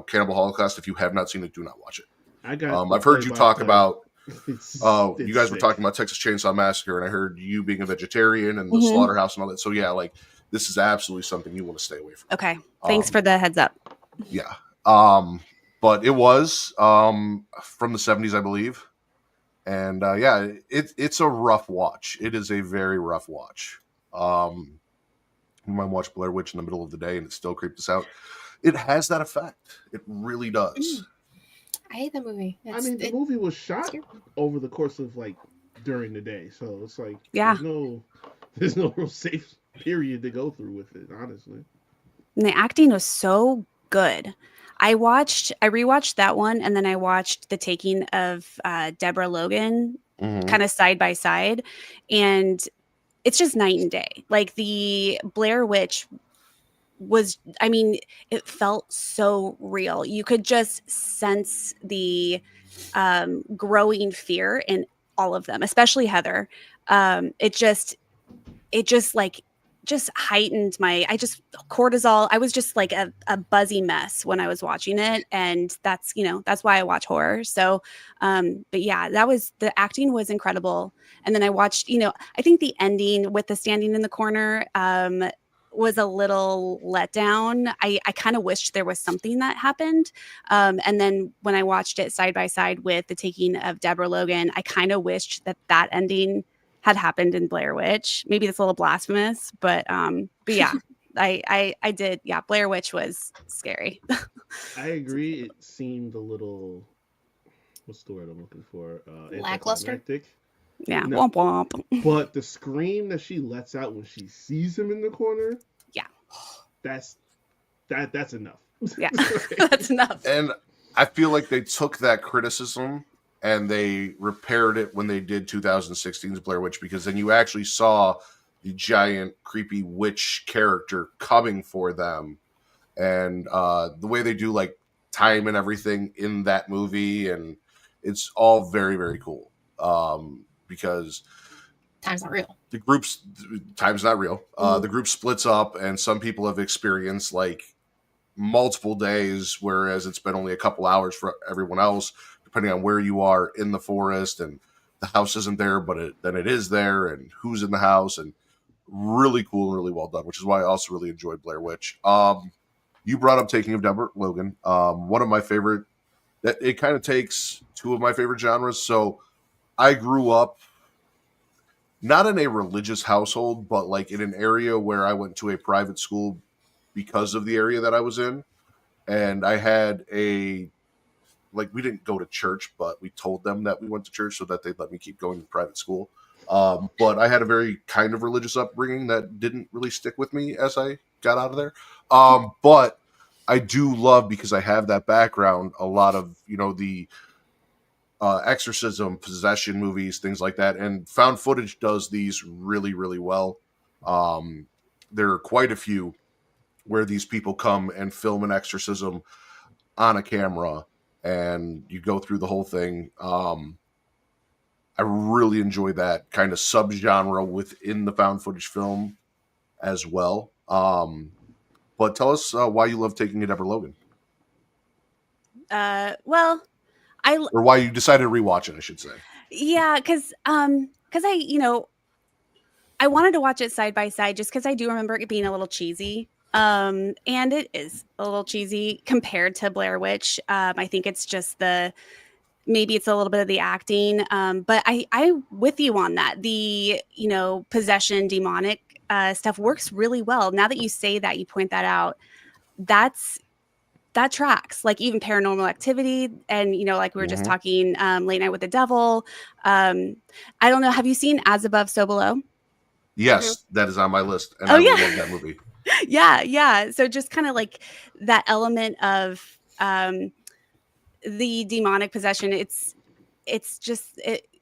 Cannibal Holocaust, if you have not seen it, do not watch it. I've heard you talk about... you guys were sick. talking about Texas Chainsaw Massacre, and I heard you being a vegetarian and the slaughterhouse and all that. So yeah, like this is absolutely something you want to stay away from. Okay, thanks for the heads up. Yeah, but it was from the 70s, I believe, and it's a rough watch. It is a very rough watch. we might watch Blair Witch in the middle of the day and it still creeped us out. It has that effect. It really does. I hate that movie. I mean, the movie was shot scary. over the course of like during the day, so it's like Yeah. there's no real safe period to go through with it, honestly. And the acting was so good. I rewatched that one, and then I watched The Taking of Deborah Logan, kind of side by side, and it's just night and day. Like the Blair Witch was, I mean, it felt so real. You could just sense the growing fear in all of them, especially Heather. It just like just heightened cortisol. I was just like a buzzy mess when I was watching it. And that's why I watch horror. So, but yeah, the acting was incredible. And then I watched, I think the ending with the standing in the corner, was a little let down. I kind of wished there was something that happened. And then when I watched it side by side with The Taking of Deborah Logan, I kind of wished that ending had happened in Blair Witch. Maybe that's a little blasphemous, but yeah, I did. Yeah, Blair Witch was scary. I agree. It seemed a little, what's the word I'm looking for? Lackluster? Anticlimactic. Yeah, No. womp womp. But the scream that she lets out when she sees him in the corner, Yeah, that's enough. yeah, that's enough. And I feel like they took that criticism and they repaired it when they did 2016's Blair Witch, because then you actually saw the giant creepy witch character coming for them, and the way they do like time and everything in that movie, and it's all very, very cool. Because time's not real. Time's not real. The group splits up, and some people have experienced like multiple days, whereas it's been only a couple hours for everyone else, depending on where you are in the forest, and the house isn't there, but then it is there, and who's in the house, and really cool and really well done, which is why I also really enjoyed Blair Witch. You brought up Taking of Deborah Logan. One of my favorite, that it kind of takes two of my favorite genres. So I grew up not in a religious household, but like in an area where I went to a private school because of the area that I was in. And I had we didn't go to church, but we told them that we went to church so that they'd let me keep going to private school. But I had a very kind of religious upbringing that didn't really stick with me as I got out of there. But I do love, because I have that background, a lot of, the exorcism, possession movies, things like that. And found footage does these really, really well. There are quite a few where these people come and film an exorcism on a camera, and you go through the whole thing. I really enjoy that kind of subgenre within the found footage film as well. But tell us why you love Taking of Deborah Logan. Well, or why you decided to rewatch it, I should say. Yeah, because I wanted to watch it side by side just because I do remember it being a little cheesy. And it is a little cheesy compared to Blair Witch. I think it's just maybe it's a little bit of the acting. But I'm with you on that. The, possession, demonic stuff works really well. Now that you say that, you point that out, that tracks. Like even Paranormal Activity, and like we were just talking, Late Night with the Devil. I don't know. Have you seen As Above, So Below? Yes, that is on my list, and I love that movie. Yeah. So just kind of like that element of the demonic possession. It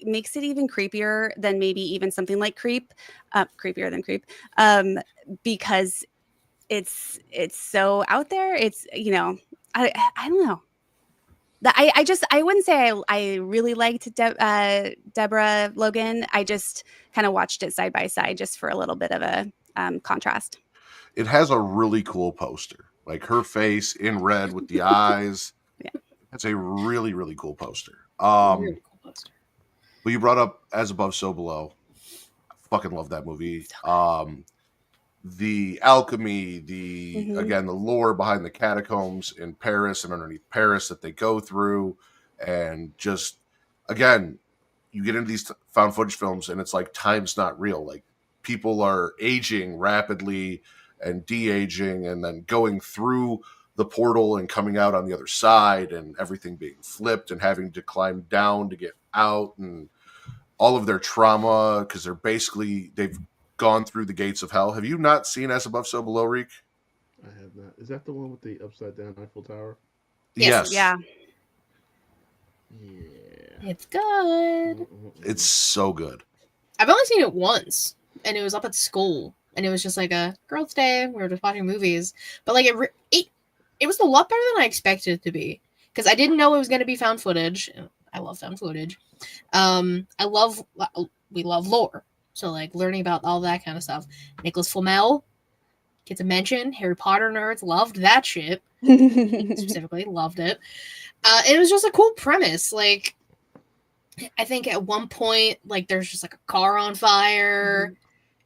makes it even creepier than maybe even something like Creep, creepier than Creep, because it's so out there. It's I don't know. I wouldn't say I really liked Deborah Logan. I just kind of watched it side by side just for a little bit of a contrast. It has a really cool poster, like her face in red with the eyes. Yeah, it's a really, really cool poster. But you brought up As Above, So Below. I fucking love that movie. The alchemy, again, the lore behind the catacombs in Paris and underneath Paris that they go through, and just, again, you get into these found footage films and it's like time's not real. Like people are aging rapidly, and de-aging and then going through the portal and coming out on the other side and everything being flipped and having to climb down to get out and all of their trauma because they've gone through the gates of hell. Have you not seen As Above, So Below, Reek? I have not. Is that the one with the upside down Eiffel Tower? Yes. Yeah. Yeah. It's good. It's so good. I've only seen it once, and it was up at school, and it was just like a girls' day. We were just watching movies, but like it was a lot better than I expected it to be because I didn't know it was going to be found footage. I love found footage. We love lore, so like learning about all that kind of stuff. Nicholas Flamel gets a mention. Harry Potter nerds loved that shit. Specifically loved it. It was just a cool premise. Like, I think at one point, like, there's just like a car on fire,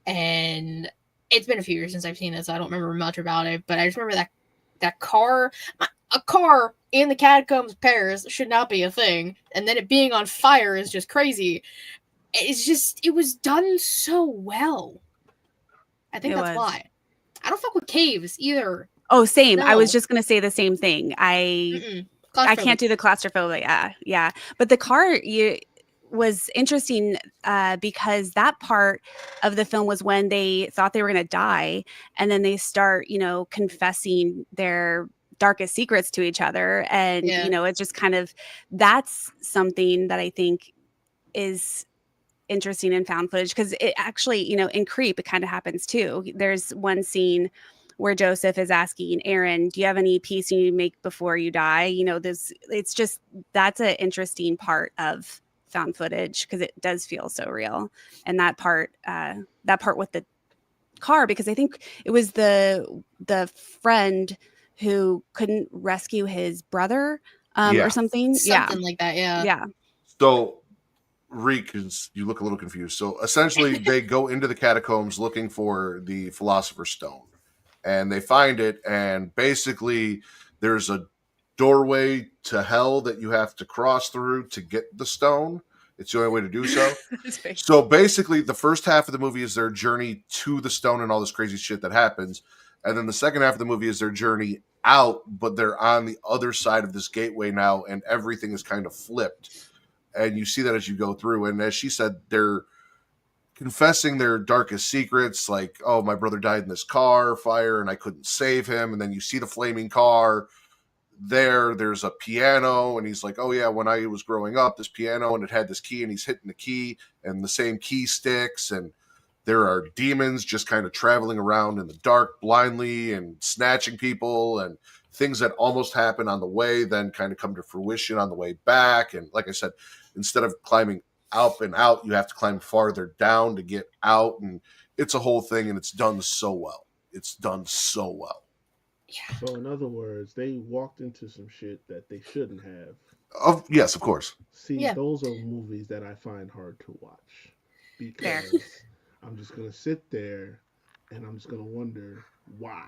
and it's been a few years since I've seen it, so I don't remember much about it. But I just remember that car, a car in the catacombs of Paris should not be a thing, and then it being on fire is just crazy. It was done so well. I think that's why. I don't fuck with caves either. Oh, same. No. I was just going to say the same thing. I can't do the claustrophobia. Yeah. But the car was interesting because that part of the film was when they thought they were going to die. And then they start, confessing their darkest secrets to each other. And, it's just kind of, that's something that I think is interesting in found footage because it actually, in Creep, it kind of happens too. There's one scene where Joseph is asking Aaron, do you have any piece you need to make before you die? That's an interesting part of found footage because it does feel so real. And that part with the car, because I think it was the friend who couldn't rescue his brother or something. Something like that. Yeah. Yeah. So Reek, you look a little confused. So essentially they go into the catacombs looking for the Philosopher's Stone. And they find it, and basically there's a doorway to hell that you have to cross through to get the stone. It's the only way to do so. So basically, the first half of the movie is their journey to the stone and all this crazy shit that happens. And then the second half of the movie is their journey out, but they're on the other side of this gateway now, and everything is kind of flipped. And you see that as you go through. And as she said, they're confessing their darkest secrets, like, oh, my brother died in this car fire and I couldn't save him. And then you see the flaming car there's a piano, and he's like, oh yeah, when I was growing up, this piano, and it had this key, and he's hitting the key and the same key sticks, and there are demons just kind of traveling around in the dark blindly and snatching people, and things that almost happen on the way then kind of come to fruition on the way back. And like I said, instead of climbing up and out, you have to climb farther down to get out, and it's a whole thing, and it's done so well. Yeah. So in other words, they walked into some shit that they shouldn't have. Yes, of course. See, those are movies that I find hard to watch because I'm just gonna sit there and I'm just gonna wonder why.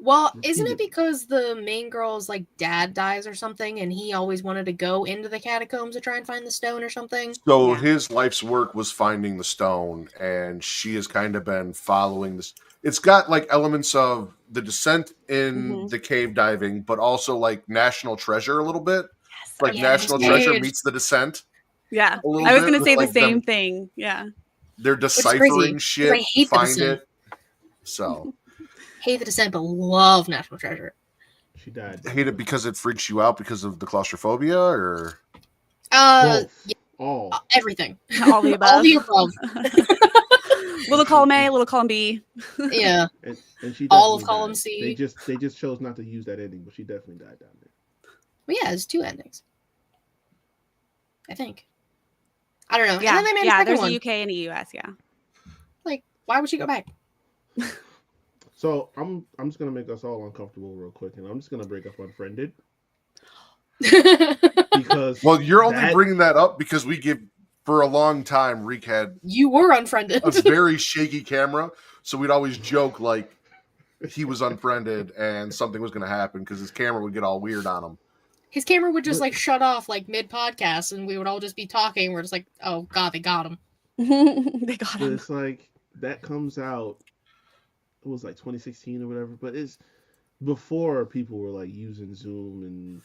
Well, isn't it because the main girl's like dad dies or something, and he always wanted to go into the catacombs to try and find the stone or something? So his life's work was finding the stone, and she has kind of been following this. It's got like elements of The Descent in the cave diving, but also like National Treasure a little bit. Yes. Like National Treasure meets The Descent. Yeah, I was going to say the same thing. Yeah, they're deciphering shit to find it. So hate The Descent, but love National Treasure. She died. Hate it because it freaks you out because of the claustrophobia, or all everything, all the above. All the above. Little column A, little column B. Yeah, and she all of column died. C. They just chose not to use that ending, but she definitely died down there. Well, yeah, it's 2 endings, I think. I don't know. Yeah, and then they made a second there's one. a UK and a US. Yeah, like why would she go back? So I'm just gonna make us all uncomfortable real quick, and I'm just gonna break up Unfriended. Because you're only bringing that up because we give for a long time. Reek had you were Unfriended, a very shaky camera, so we'd always joke like he was unfriended and something was going to happen because his camera would get all weird on him. His camera would just like shut off like mid podcast, and we would all just be talking. We're just like, oh god, they got him. They got him. It's like that comes out it was like 2016 or whatever, but it's before people were like using Zoom and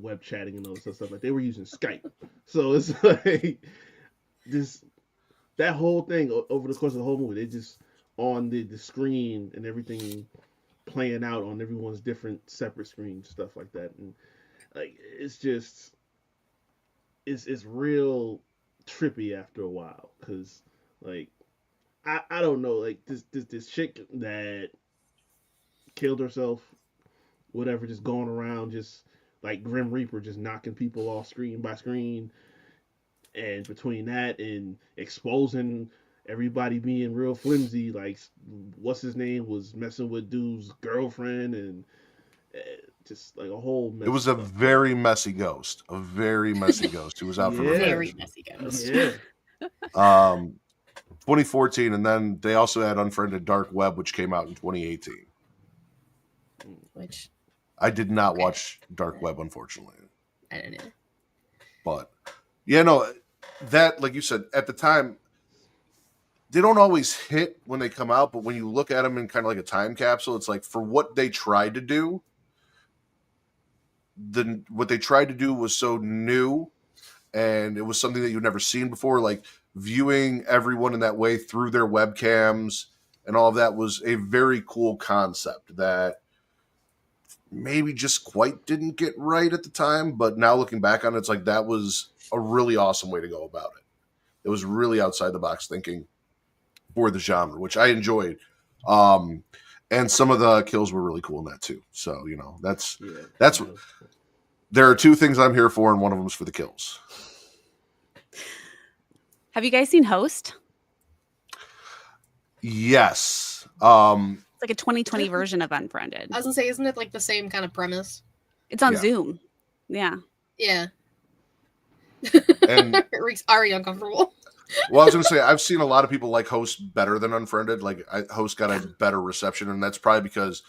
web chatting and all this stuff. Like they were using Skype, so it's like this that whole thing over the course of the whole movie, they just on the screen and everything playing out on everyone's different separate screens, stuff like that, and like it's just it's real trippy after a while because like I don't know, like this chick that killed herself, whatever, just going around just like Grim Reaper, just knocking people off screen by screen, and between that and exposing everybody being real flimsy, like what's his name was messing with dude's girlfriend, and just like a whole mess. It was a very messy ghost, who was out for Very revenge. messy ghost. Yeah. 2014, and then they also had Unfriended Dark Web, which came out in 2018. Which I did not watch Dark Web, unfortunately. I don't know. But yeah, no, that, like you said, at the time, they don't always hit when they come out, but when you look at them in kind of like a time capsule, it's like for what they tried to do, what they tried to do was so new, and it was something that you'd never seen before. Like viewing everyone in that way through their webcams and all of that was a very cool concept that maybe just quite didn't get right at the time, but now looking back on it, it's like that was a really awesome way to go about it. It was really outside the box thinking for the genre, which I enjoyed. And some of the kills were really cool in that too. So, that's there are two things I'm here for, and one of them is for the kills. Have you guys seen Host? Yes. It's like a 2020 version of Unfriended. I was gonna say, isn't it like the same kind of premise? It's on Zoom. Yeah. Yeah. And it makes Ari uncomfortable. Well, I was going to say, I've seen a lot of people like Host better than Unfriended. Like, Host got a better reception, and that's probably because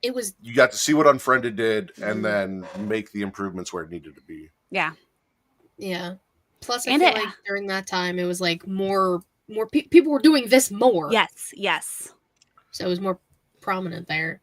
you got to see what Unfriended did and then make the improvements where it needed to be. Yeah. Yeah. Plus, I feel like during that time, it was like more people were doing this more. Yes. So it was more prominent there.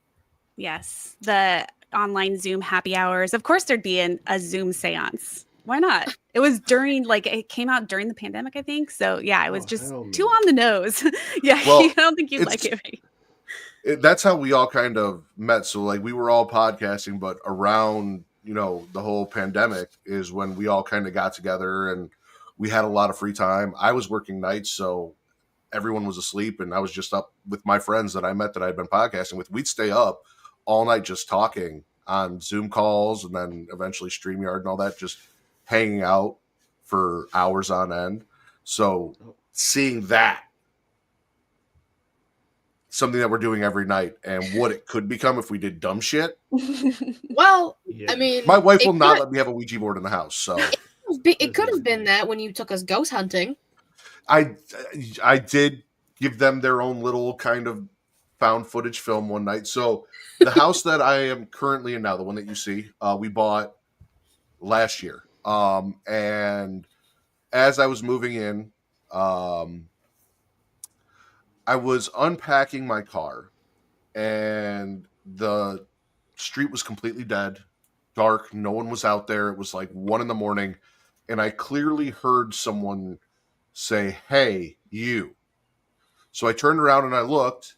Yes. The online Zoom happy hours. Of course, there'd be a Zoom seance. Why not? It was it came out during the pandemic, I think. So yeah, it was just too on the nose. Yeah, well, I don't think you'd like it. That's how we all kind of met. So like we were all podcasting, but around, the whole pandemic is when we all kind of got together and we had a lot of free time. I was working nights, so everyone was asleep and I was just up with my friends that I met that I'd been podcasting with. We'd stay up all night just talking on Zoom calls and then eventually StreamYard and all that, just hanging out for hours on end. So seeing that, something that we're doing every night, and what it could become if we did dumb shit. Well, I mean, my wife will not let me have a Ouija board in the house. So it could have been that when you took us ghost hunting. I did give them their own little kind of found footage film one night. So the house that I am currently in now, the one that you see, we bought last year. And as I was moving in, I was unpacking my car and the street was completely dead, dark. No one was out there. It was like 1 a.m. and I clearly heard someone say, "Hey, you." So I turned around and I looked,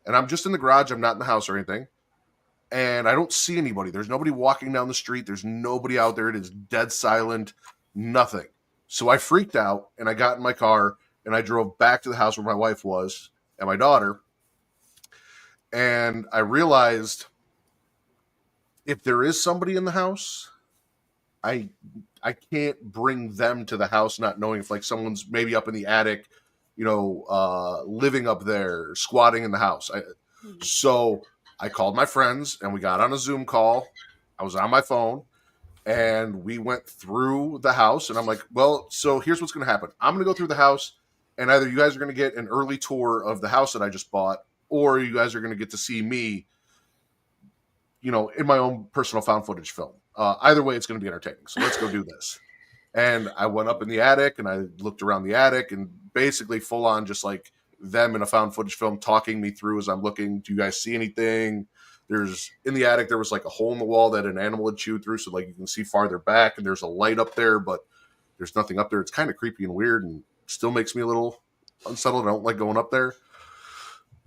and I'm just in the garage. I'm not in the house or anything. And I don't see anybody. There's nobody walking down the street. There's nobody out there. It is dead silent, nothing. So I freaked out and I got in my car and I drove back to the house where my wife was and my daughter. And I realized if there is somebody in the house, I can't bring them to the house not knowing if like someone's maybe up in the attic, living up there, squatting in the house. So I called my friends and we got on a Zoom call. I was on my phone and we went through the house and I'm like, well, so here's what's going to happen. I'm going to go through the house and either you guys are going to get an early tour of the house that I just bought, or you guys are going to get to see me, in my own personal found footage film. Either way, it's going to be entertaining. So let's go do this. And I went up in the attic and I looked around the attic and basically full on just like them in a found footage film talking me through as I'm looking. Do you guys see anything? There's in the attic, there was like a hole in the wall that an animal had chewed through. So like you can see farther back, and there's a light up there, but there's nothing up there. It's kind of creepy and weird and still makes me a little unsettled. I don't like going up there.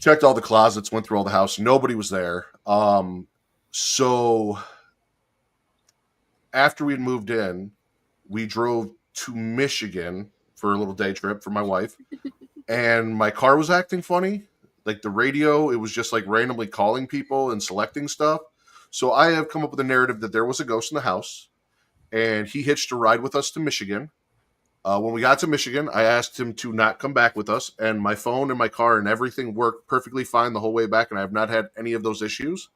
Checked all the closets, went through all the house. Nobody was there. So after we had moved in, we drove to Michigan for a little day trip for my wife. And my car was acting funny. Like the radio, it was just like randomly calling people and selecting stuff. So I have come up with a narrative that there was a ghost in the house, and he hitched a ride with us to Michigan. When we got to Michigan, I asked him to not come back with us, and my phone and my car and everything worked perfectly fine the whole way back, and I have not had any of those issues.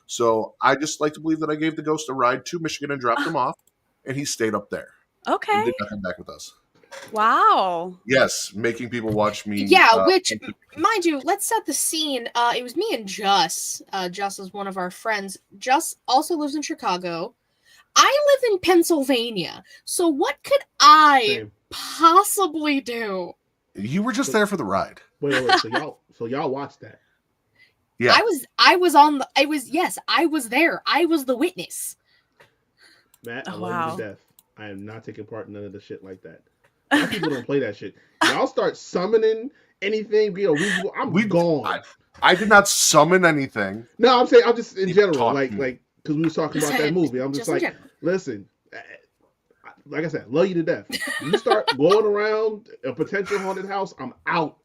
So I just like to believe that I gave the ghost a ride to Michigan and dropped him off, and he stayed up there. And Okay. did not come back with us. Wow. Yes, making people watch me. Yeah, which, mind you, let's set the scene. It was me and Juss. Juss is one of our friends. Juss also lives in Chicago. I live in Pennsylvania. So what could I Same. possibly do? You were just there for the ride. Wait. So y'all watched that? Yeah. I was there. I was the witness. Matt, I Oh, love wow. you to death. I am not taking part in none of the shit like that. Y'all people don't play that shit. Y'all start summoning anything, I'm gone. I did not summon anything. No, I'm saying I'm just in People general, talking. like because we was talking about that movie. I'm just in like, general. listen, like I said, love you to death. You start going around a potential haunted house, I'm out.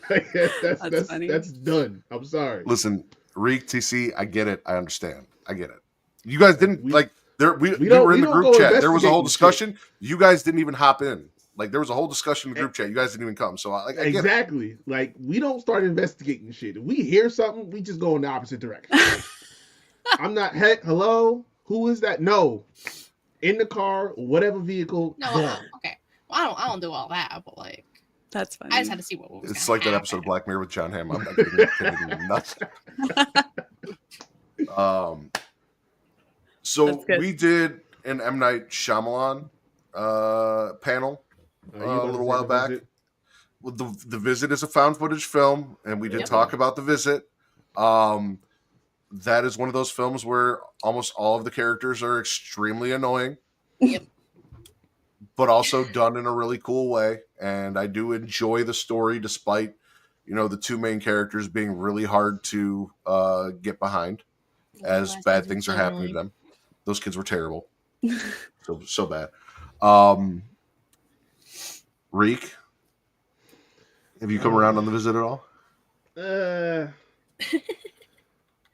That's funny. That's done. I'm sorry. Listen, Reek, TC, I get it. I understand. I get it. You guys didn't We- like there. We don't- were in we the don't group go chat. There was a whole investigating discussion. You guys didn't even hop in. Like there was a whole discussion in the group chat. You guys didn't even come. So I get it. Exactly. Like we don't start investigating shit. If we hear something, we just go in the opposite direction. I'm not. Heck, hello. Who is that? No. In the car, whatever vehicle. No, gone. okay. Well, I don't do all that, but like, That's funny. I just had to see what was. It's gonna like that episode of happen. Black Mirror with John Hamm. I'm not kidding. Nuts. So That's good. we did an M. Night Shyamalan panel Are you a about to little say while The back. Visit? Well, the Visit is a found footage film, and we did Yep. talk about The Visit. That is one of those films where almost all of the characters are extremely annoying. Yep. But also done in a really cool way. And I do enjoy the story despite, the two main characters being really hard to get behind as Last bad one's things are so happening to annoying. them. Those kids were terrible. so bad. Reek, have you come around on The Visit at all?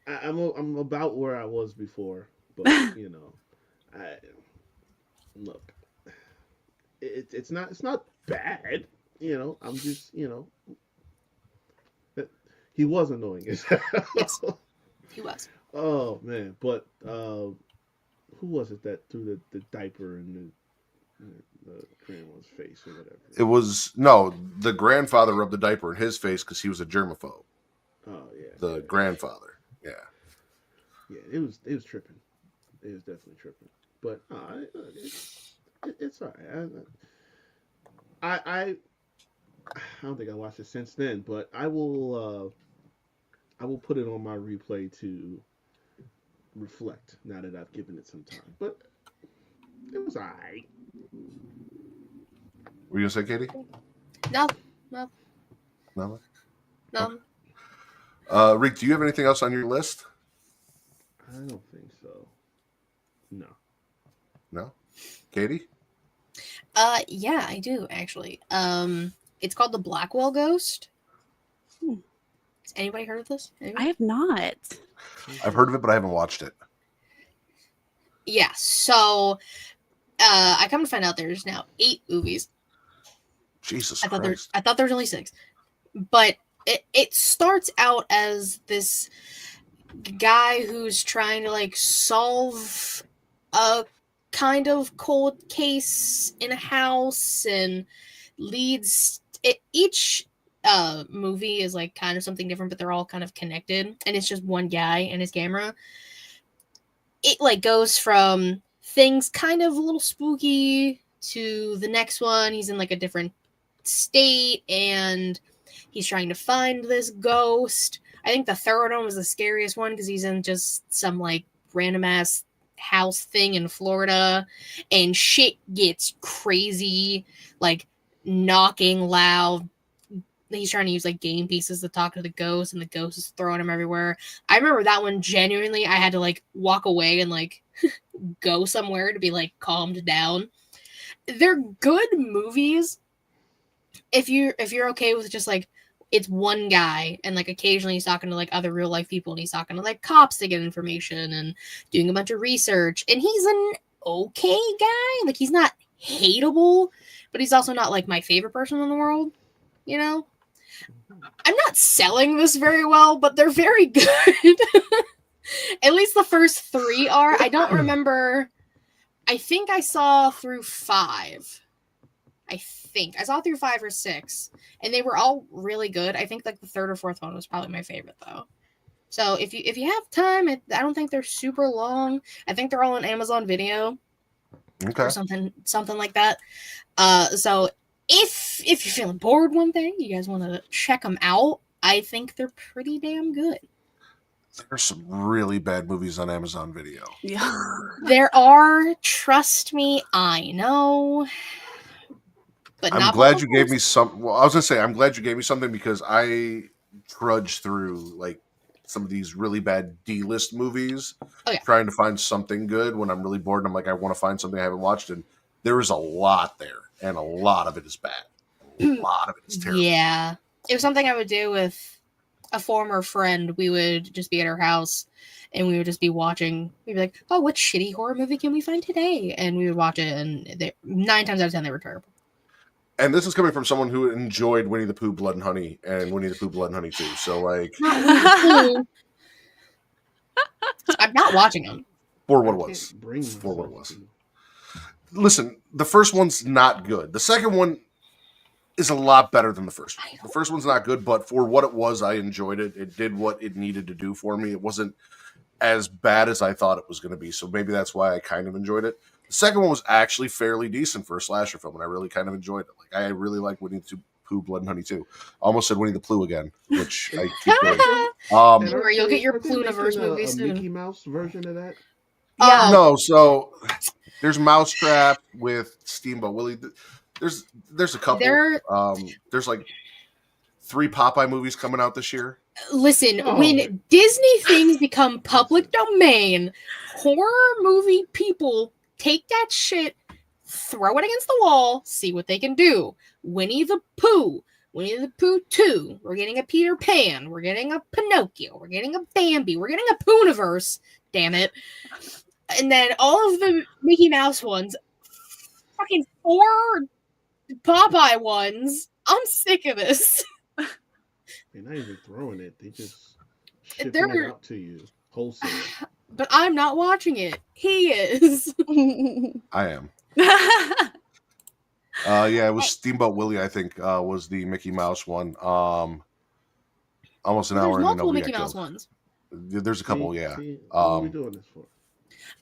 I'm about where I was before, but look, it's not bad, I'm just he was annoying. Yes. He was. Oh man, but who was it that threw the diaper in the grandma's face or whatever? It was the grandfather rubbed the diaper in his face because he was a germaphobe. Oh yeah, The grandfather. Yeah, it was tripping. It was definitely tripping. But it's all right. I don't think I watched it since then, but I will put it on my replay to reflect now that I've given it some time. But it was all right. Were you gonna say, Katie? No. No. Okay. Rick, do you have anything else on your list? I don't think so. No. No. Katie? Yeah, I do actually. It's called the Blackwell Ghost. Has anybody heard of this? Anybody? I have not. I've heard of it, but I haven't watched it. Yeah. So, I come to find out there's now 8 movies. Jesus I thought Christ. I thought there was only 6, but it starts out as this guy who's trying to solve a kind of cold case in a house and leads each movie is kind of something different, but they're all kind of connected, and it's just one guy and his camera. It goes from things kind of a little spooky to the next one he's in a different state, and he's trying to find this ghost. I think the third one was the scariest one because he's in just some like random ass house thing in Florida, and shit gets crazy, like knocking loud. He's trying to use like game pieces to talk to the ghost, and the ghost is throwing him everywhere. I remember that one genuinely. I had to like walk away and like go somewhere to be like calmed down. They're good movies if you're okay with just like it's one guy and like occasionally he's talking to like other real life people, and he's talking to like cops to get information and doing a bunch of research, and he's an okay guy. Like he's not hateable, but he's also not like my favorite person in the world, you know? I'm not selling this very well, but they're very good. At least the first 3 are. I don't remember. I think I saw through 5. I saw through 5 or 6, and they were all really good. I think like the 3rd or 4th one was probably my favorite though. So if you have time, I don't think they're super long. I think they're all on Amazon Video, or something like that. So if you're feeling bored one day, you guys want to check them out. I think they're pretty damn good. There's some really bad movies on Amazon Video. Yeah. There are, trust me, I know. But I'm glad you gave me some. Well, I was gonna say I'm glad you gave me something because I trudge through like some of these really bad D-list movies, trying to find something good when I'm really bored. And I'm like, I want to find something I haven't watched, and there is a lot there, and a lot of it is bad. A lot of it is terrible. Yeah, it was something I would do with a former friend. We would just be at her house, and we would just be watching. We'd be like, "Oh, what shitty horror movie can we find today?" And we would watch it, and 9 times out of 10 they were terrible. And this is coming from someone who enjoyed Winnie the Pooh, Blood and Honey, and Winnie the Pooh, Blood and Honey 2. So, like... I'm not watching them. For what it was. For what it was. Listen, the first one's not good. The second one is a lot better than the first one. The first one's not good, but for what it was, I enjoyed it. It did what it needed to do for me. It wasn't as bad as I thought it was going to be, so maybe that's why I kind of enjoyed it. The second one was actually fairly decent for a slasher film, and I really kind of enjoyed it. Like I really like Winnie the Pooh, Blood and Honey too. I almost said Winnie the Pooh again, which I keep doing. You'll get your Plooniverse movie soon. Mickey Mouse version of that? Yeah. No, so there's Mousetrap with Steamboat Willie. There's a couple. There's like 3 Popeye movies coming out this year. Listen, when Disney things become public domain, horror movie people take that shit, throw it against the wall, see what they can do. Winnie the Pooh 2, we're getting a Peter Pan, we're getting a Pinocchio, we're getting a Bambi, we're getting a Pooniverse, damn it. And then all of the Mickey Mouse ones, fucking 4 Popeye ones. I'm sick of this. They're not even throwing it, they just shipping it out to you wholesale. But I'm not watching it. He is. I am. Yeah, it was Steamboat Willie, I think, was the Mickey Mouse one. Almost an hour. There's multiple Mickey Mouse ones. There's a couple, yeah. What are we doing this for?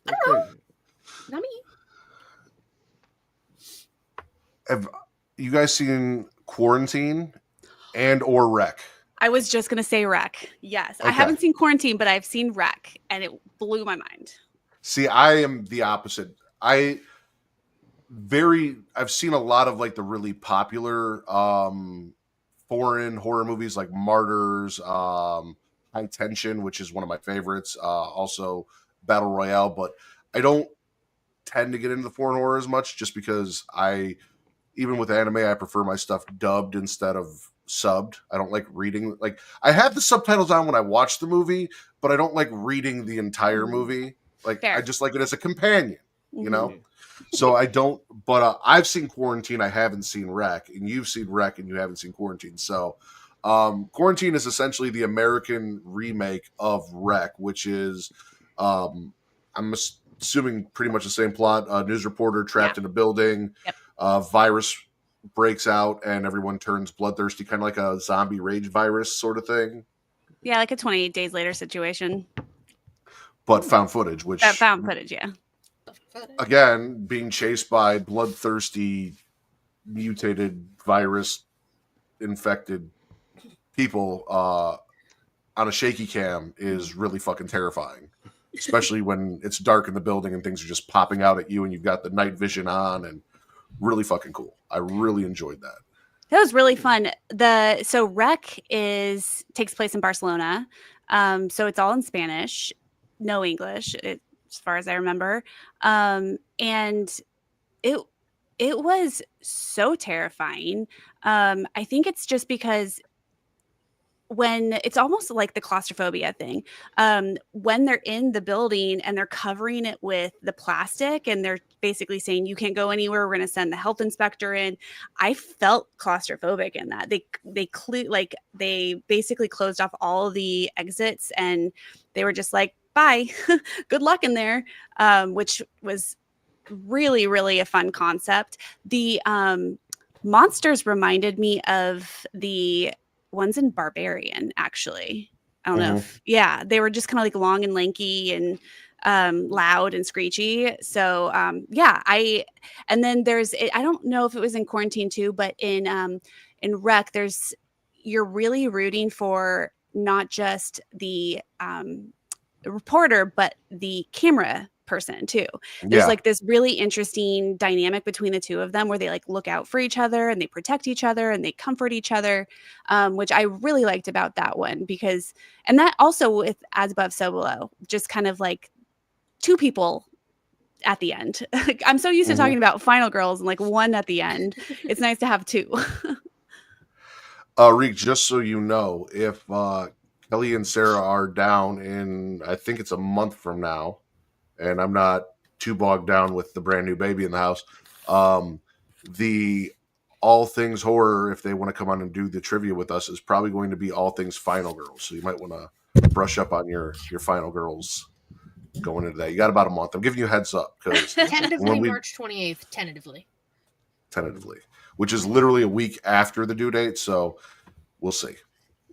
I don't know. Not me. Have you guys seen Quarantine and or Wreck? I was just going to say Wreck. Yes. Okay. I haven't seen Quarantine, but I've seen Wreck, and it blew my mind. See, I am the opposite. I've seen a lot of like the really popular foreign horror movies like Martyrs, High Tension, which is one of my favorites. Also Battle Royale, but I don't tend to get into the foreign horror as much just because even with anime, I prefer my stuff dubbed instead of subbed. I don't like reading. Like I have the subtitles on when I watch the movie, but I don't like reading the entire movie. Like I just like it as a companion, you know? So I don't, but I've seen Quarantine. I haven't seen Wreck, and you've seen Wreck and you haven't seen Quarantine. So Quarantine is essentially the American remake of Wreck, which is, I'm assuming pretty much the same plot. A news reporter trapped in a building, virus breaks out and everyone turns bloodthirsty, kind of like a zombie rage virus sort of thing. Yeah, like a 28 Days Later situation. But found footage, which... found footage, yeah. Again, being chased by bloodthirsty mutated virus infected people on a shaky cam is really fucking terrifying, especially when it's dark in the building and things are just popping out at you and you've got the night vision on, and really fucking cool. I really enjoyed that. That was really fun. So Rec takes place in Barcelona. So it's all in Spanish, no English, as far as I remember. And it was so terrifying. I think it's just because when it's almost like the claustrophobia thing, when they're in the building and they're covering it with the plastic and they're basically saying you can't go anywhere, we're going to send the health inspector in. I felt claustrophobic in that. They basically closed off all the exits and they were just like, bye, good luck in there, which was really, really a fun concept. The monsters reminded me of the ones in Barbarian, actually. I don't know if, they were just kind of like long and lanky and loud and screechy. So and then I don't know if it was in Quarantine too, but in Rec, you're really rooting for not just the reporter, but the camera person too. There's like this really interesting dynamic between the two of them where they like look out for each other and they protect each other and they comfort each other, which I really liked about that one and that also with As Above So Below, just kind of like two people at the end. I'm so used to talking about Final Girls and like one at the end. It's nice to have two. Reek, just so you know, if Kelly and Sarah are down in, I think it's a month from now, and I'm not too bogged down with the brand new baby in the house, the All Things Horror, if they want to come on and do the trivia with us, is probably going to be All Things Final Girls. So you might want to brush up on your Final Girls going into that. You got about a month. I'm giving you a heads up. Tentatively March 28th, tentatively, which is literally a week after the due date. So we'll see.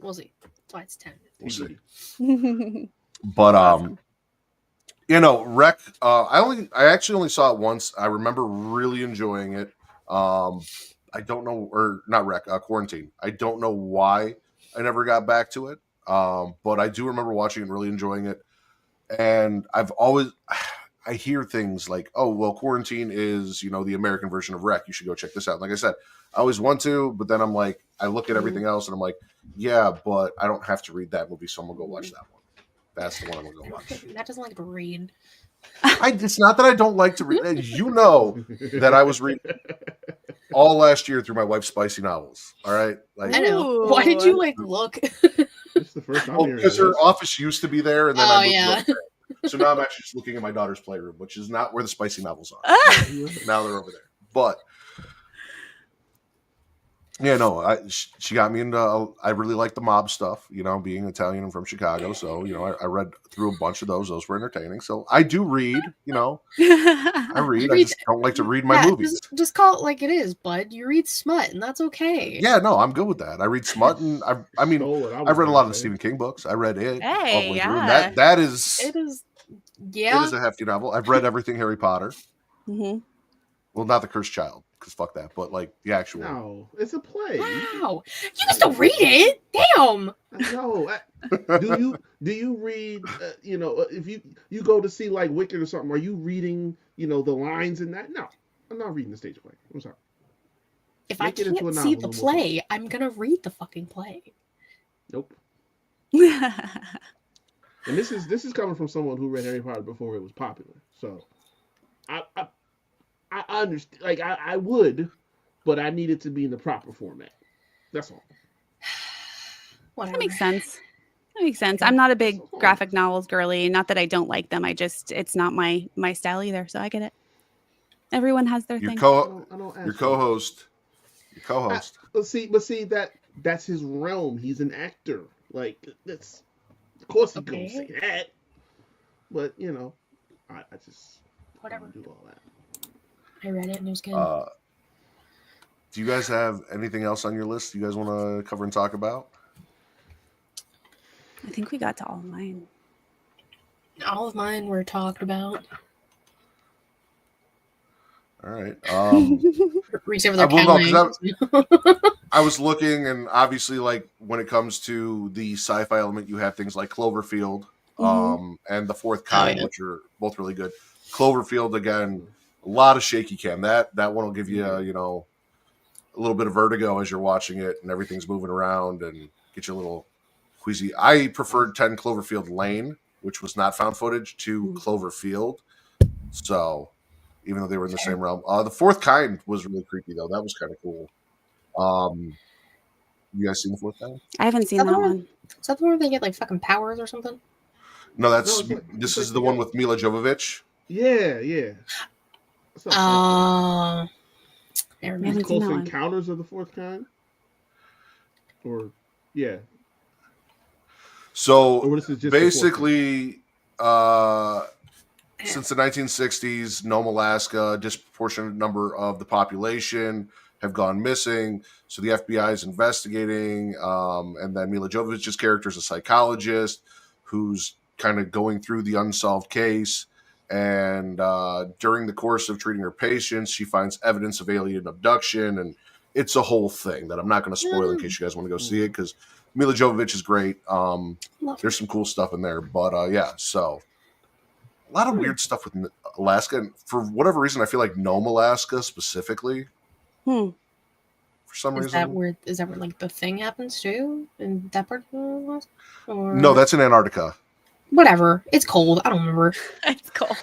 That's why it's tentative. We'll see. But awesome. Rec. I actually only saw it once. I remember really enjoying it. I don't know, or not Rec. Quarantine. I don't know why I never got back to it. But I do remember watching it and really enjoying it. And I hear things like, oh, well, Quarantine is, the American version of Rec. You should go check this out. Like I said, I always want to, but then I'm like, I look at everything else and I'm like, yeah, but I don't have to read that movie, so I'm going to go watch that one. That's the one I'm going to go watch. That doesn't like to read. It's not that I don't like to read. You know that I was reading all last year through my wife's spicy novels. All right? I know. Why did you look? It's the first time because her office used to be there, and then I moved over there. So now I'm actually just looking at my daughter's playroom, which is not where the spicy novels are. Now they're over there. But she got me into. I really like the mob stuff. Being Italian and from Chicago, so I read through a bunch of those. Those were entertaining. So I do read. I read. I just don't like to read my movies. Just call it like it is, bud. You read smut, and that's okay. Yeah, no, I'm good with that. I read smut, and I've read a lot of the Stephen King books. I read it all the way through. That is. It is. Yeah. It is a hefty novel. I've read everything Harry Potter. Mm-hmm. Well, not The Cursed Child, because fuck that. But like the actual. No, it's a play. Wow, you can still read it. Damn. No. Do you read? If you go to see like Wicked or something, are you reading? The lines in that? No, I'm not reading the stage play. I'm sorry. If I can't see the play, I'm gonna read the fucking play. Nope. And this is coming from someone who read Harry Potter before it was popular. So, I understand. Like I would, but I need it to be in the proper format. That's all. That makes sense. I'm not a big graphic novels girly. Not that I don't like them. It's not my style either. So I get it. Everyone has their thing. Your co-host. But see that's his realm. He's an actor. Like that's. Of course he gonna say that, but I just whatever. Do all that. I read it and it was good. Do you guys have anything else on your list you guys want to cover and talk about? I think we got to all of mine. All of mine were talked about. All right. Reach over their I was looking, and obviously, like when it comes to the sci-fi element, you have things like Cloverfield, and The Fourth Kind, which are both really good. Cloverfield, again, a lot of shaky cam. That one will give you, a little bit of vertigo as you're watching it, and everything's moving around and get you a little queasy. I preferred 10 Cloverfield Lane, which was not found footage, to Cloverfield. So, even though they were in the same realm, The Fourth Kind was really creepy though. That was kind of cool. You guys seen The Fourth Kind? I haven't seen that one. Is that the one where they get like fucking powers or something? No, this is the one with Mila Jovovich. Yeah. Close Encounters of the Fourth Kind? Or, yeah. So, basically, since the 1960s, Nome, Alaska, a disproportionate number of the population have gone missing. So the FBI is investigating, and then Mila Jovovich's character is a psychologist who's kind of going through the unsolved case. And during the course of treating her patients, she finds evidence of alien abduction, and it's a whole thing that I'm not going to spoil in case you guys want to go see it, because Mila Jovovich is great. There's some cool stuff in there, but yeah, so a lot of weird stuff with Alaska, and for whatever reason, I feel like Nome, Alaska specifically. For some reason, is that where like the thing happens too in that part of Alaska? No, that's in Antarctica. Whatever. It's cold. I don't remember. It's cold.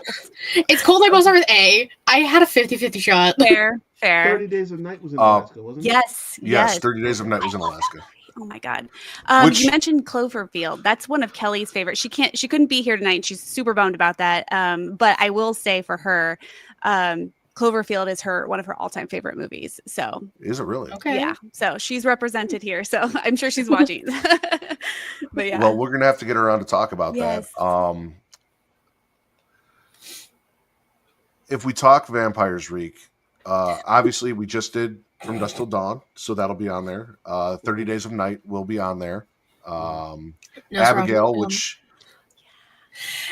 It's cold. I will start with A. I had a 50-50 shot. Fair. 30 Days of Night was in Alaska, wasn't it? Yes. 30 Days of Night was in Alaska. Oh my God. You mentioned Cloverfield. That's one of Kelly's favorite. She couldn't be here tonight. She's super bummed about that. But I will say for her, Cloverfield is one of her all-time favorite movies. So is it really? Okay. Yeah. So she's represented here. So I'm sure she's watching. But yeah. Well, we're gonna have to get around to talk about that. If we talk Vampires Reek, obviously we just did From Dusk Till Dawn, so that'll be on there. 30 Days of Night will be on there. Abigail, which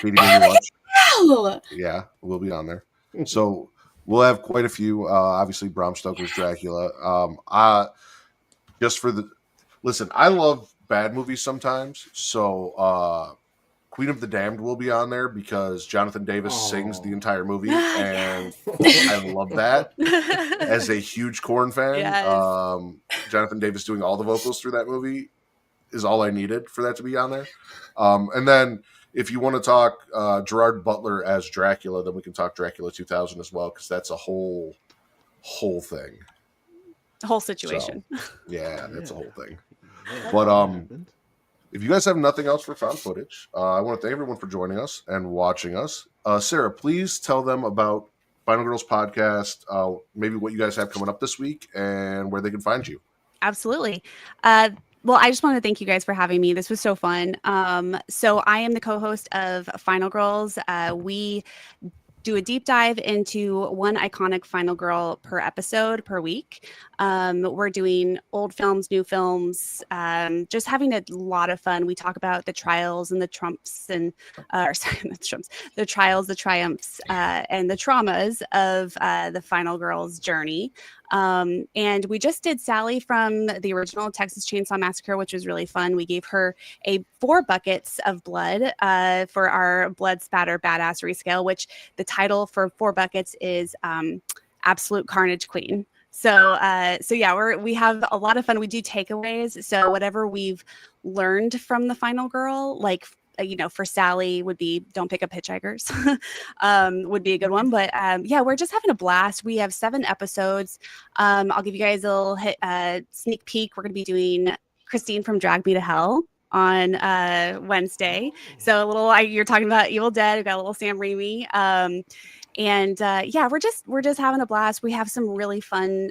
Katie made me watch. Yeah, will be on there. So we'll have quite a few. Obviously, Bram Stoker's Dracula. Listen, I love bad movies sometimes. So Queen of the Damned will be on there because Jonathan Davis sings the entire movie, and I love that. As a huge Korn fan, Jonathan Davis doing all the vocals through that movie is all I needed for that to be on there. And then if you want to talk Gerard Butler as Dracula, then we can talk Dracula 2000 as well, because that's a whole thing. The whole situation. So, that's a whole thing. But if you guys have nothing else for found footage, I want to thank everyone for joining us and watching us. Sarah, please tell them about Final Girls Podcast, maybe what you guys have coming up this week and where they can find you. Absolutely. Well, I just want to thank you guys for having me. This was so fun. So I am the co-host of Final Girls. We do a deep dive into one iconic Final Girl per episode per week. We're doing old films, new films, just having a lot of fun. We talk about the trials and the trumps and the trials, the triumphs, and the traumas of the Final Girl's journey. And we just did Sally from the original Texas Chainsaw Massacre, which was really fun. We gave her 4 buckets of blood for our blood spatter badassery scale, which the title for 4 buckets is Absolute Carnage Queen. So yeah, we have a lot of fun. We do takeaways. So whatever we've learned from the Final Girl, like, for Sally would be don't pick up hitchhikers, would be a good one. But yeah, we're just having a blast. We have 7 episodes. I'll give you guys a little sneak peek. We're going to be doing Christine from Drag Me to Hell on Wednesday. So you're talking about Evil Dead. We've got a little Sam Raimi. And yeah, we're just having a blast. We have some really fun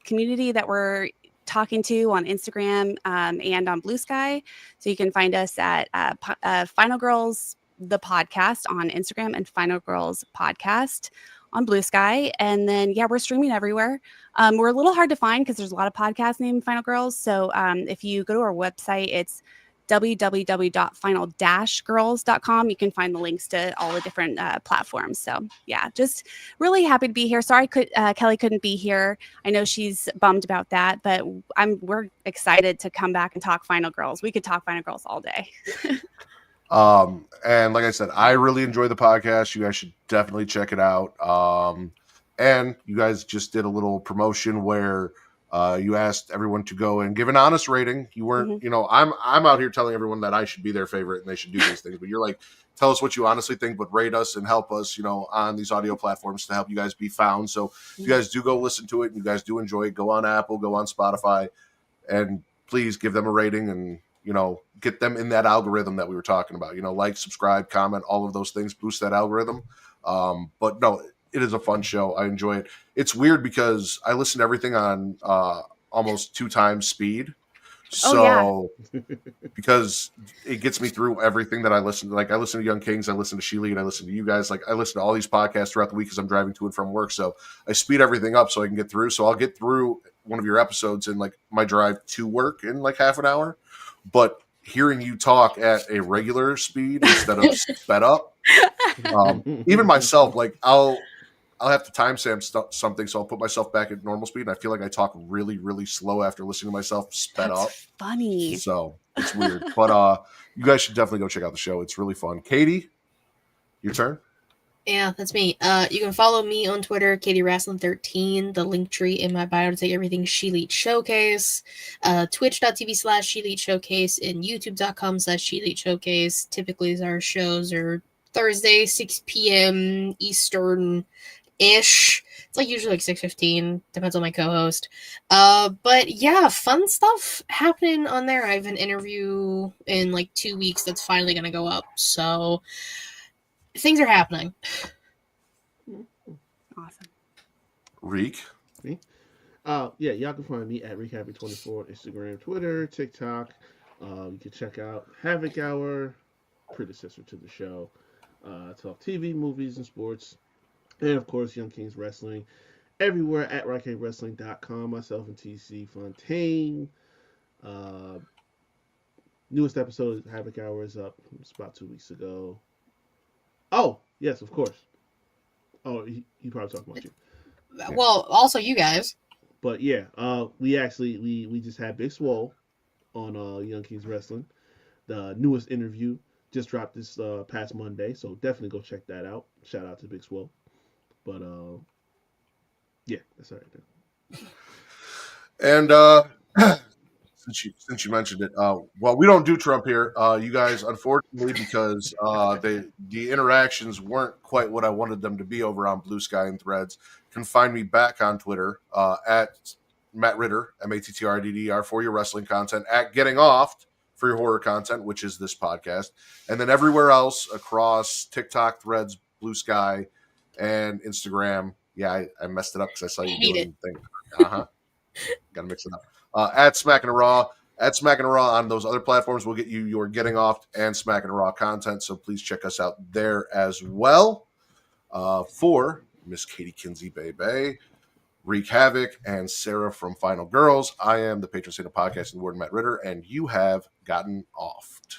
community that we're talking to on Instagram and on Blue Sky. So you can find us at Final Girls, the podcast on Instagram, and Final Girls Podcast on Blue Sky. And then, yeah, we're streaming everywhere. We're a little hard to find because there's a lot of podcasts named Final Girls. So if you go to our website, it's www.final-girls.com. You can find the links to all the different platforms. So yeah, just really happy to be here. Sorry Kelly couldn't be here. I know she's bummed about that, but we're excited to come back and talk Final Girls. We could talk Final Girls all day. And like I said, I really enjoy the podcast. You guys should definitely check it out. And you guys just did a little promotion where you asked everyone to go and give an honest rating. You weren't, I'm out here telling everyone that I should be their favorite and they should do these things, but you're like, tell us what you honestly think, but rate us and help us, on these audio platforms to help you guys be found. So if you guys do go listen to it and you guys do enjoy it, go on Apple, go on Spotify, and please give them a rating and, get them in that algorithm that we were talking about, like, subscribe, comment, all of those things, boost that algorithm. But no, it is a fun show. I enjoy it. It's weird because I listen to everything on almost 2 times speed. So because it gets me through everything that I listen to. Like, I listen to Young Kings, I listen to Sheely, and I listen to you guys. Like, I listen to all these podcasts throughout the week because I'm driving to and from work. So I speed everything up so I can get through. So I'll get through one of your episodes in like my drive to work in like half an hour. But hearing you talk at a regular speed instead of sped up, even myself, like I'll have to timestamp something, so I'll put myself back at normal speed, and I feel like I talk really, really slow after listening to myself sped up. Funny. So it's weird. But you guys should definitely go check out the show. It's really fun. Katie, your turn. Yeah, that's me. You can follow me on Twitter, KatieWrestling13, the link tree in my bio to take everything She-Lead Showcase, twitch.tv/She-Lead Showcase, and youtube.com/She-Lead Showcase. Typically, our shows are Thursday, 6 p.m. Eastern-ish. It's like usually like 6:15, depends on my co-host. But yeah, fun stuff happening on there. I have an interview in like 2 weeks that's finally going to go up, so things are happening. Awesome. Reek. Me? Yeah, y'all can find me at ReekHappy24, Instagram, Twitter, TikTok. You can check out Havoc Hour, predecessor to the show. Talk TV, movies, and sports. And of course, Young Kings Wrestling. Everywhere at RockWrestling.com. Myself and TC Fontaine. Newest episode of Havoc Hour is up. It's about 2 weeks ago. Oh, yes, of course. Oh, he probably talking about you. Well, also you guys. But yeah, we just had Big Swole on Young Kings Wrestling. The newest interview just dropped this past Monday, so definitely go check that out. Shout out to Big Swole. But yeah, that's all right then. And since you mentioned it, well, we don't do Trump here. You guys, unfortunately, because the interactions weren't quite what I wanted them to be over on Blue Sky and Threads, can find me back on Twitter at Matt Ritter, MATTRDDR, for your wrestling content, at Getting Off for your horror content, which is this podcast, and then everywhere else across TikTok, Threads, Blue Sky, and Instagram. Yeah, I messed it up because I saw you doing the thing. Gotta mix it up. At Smackin' a Raw, on those other platforms will get you your Getting Off and Smackin' a Raw content. So please check us out there as well. For Miss Katie Kinsey Bay, Wreak Havoc, and Sarah from Final Girls, I am the patron saint of podcasting, Warden Matt Ritter, and you have gotten offed.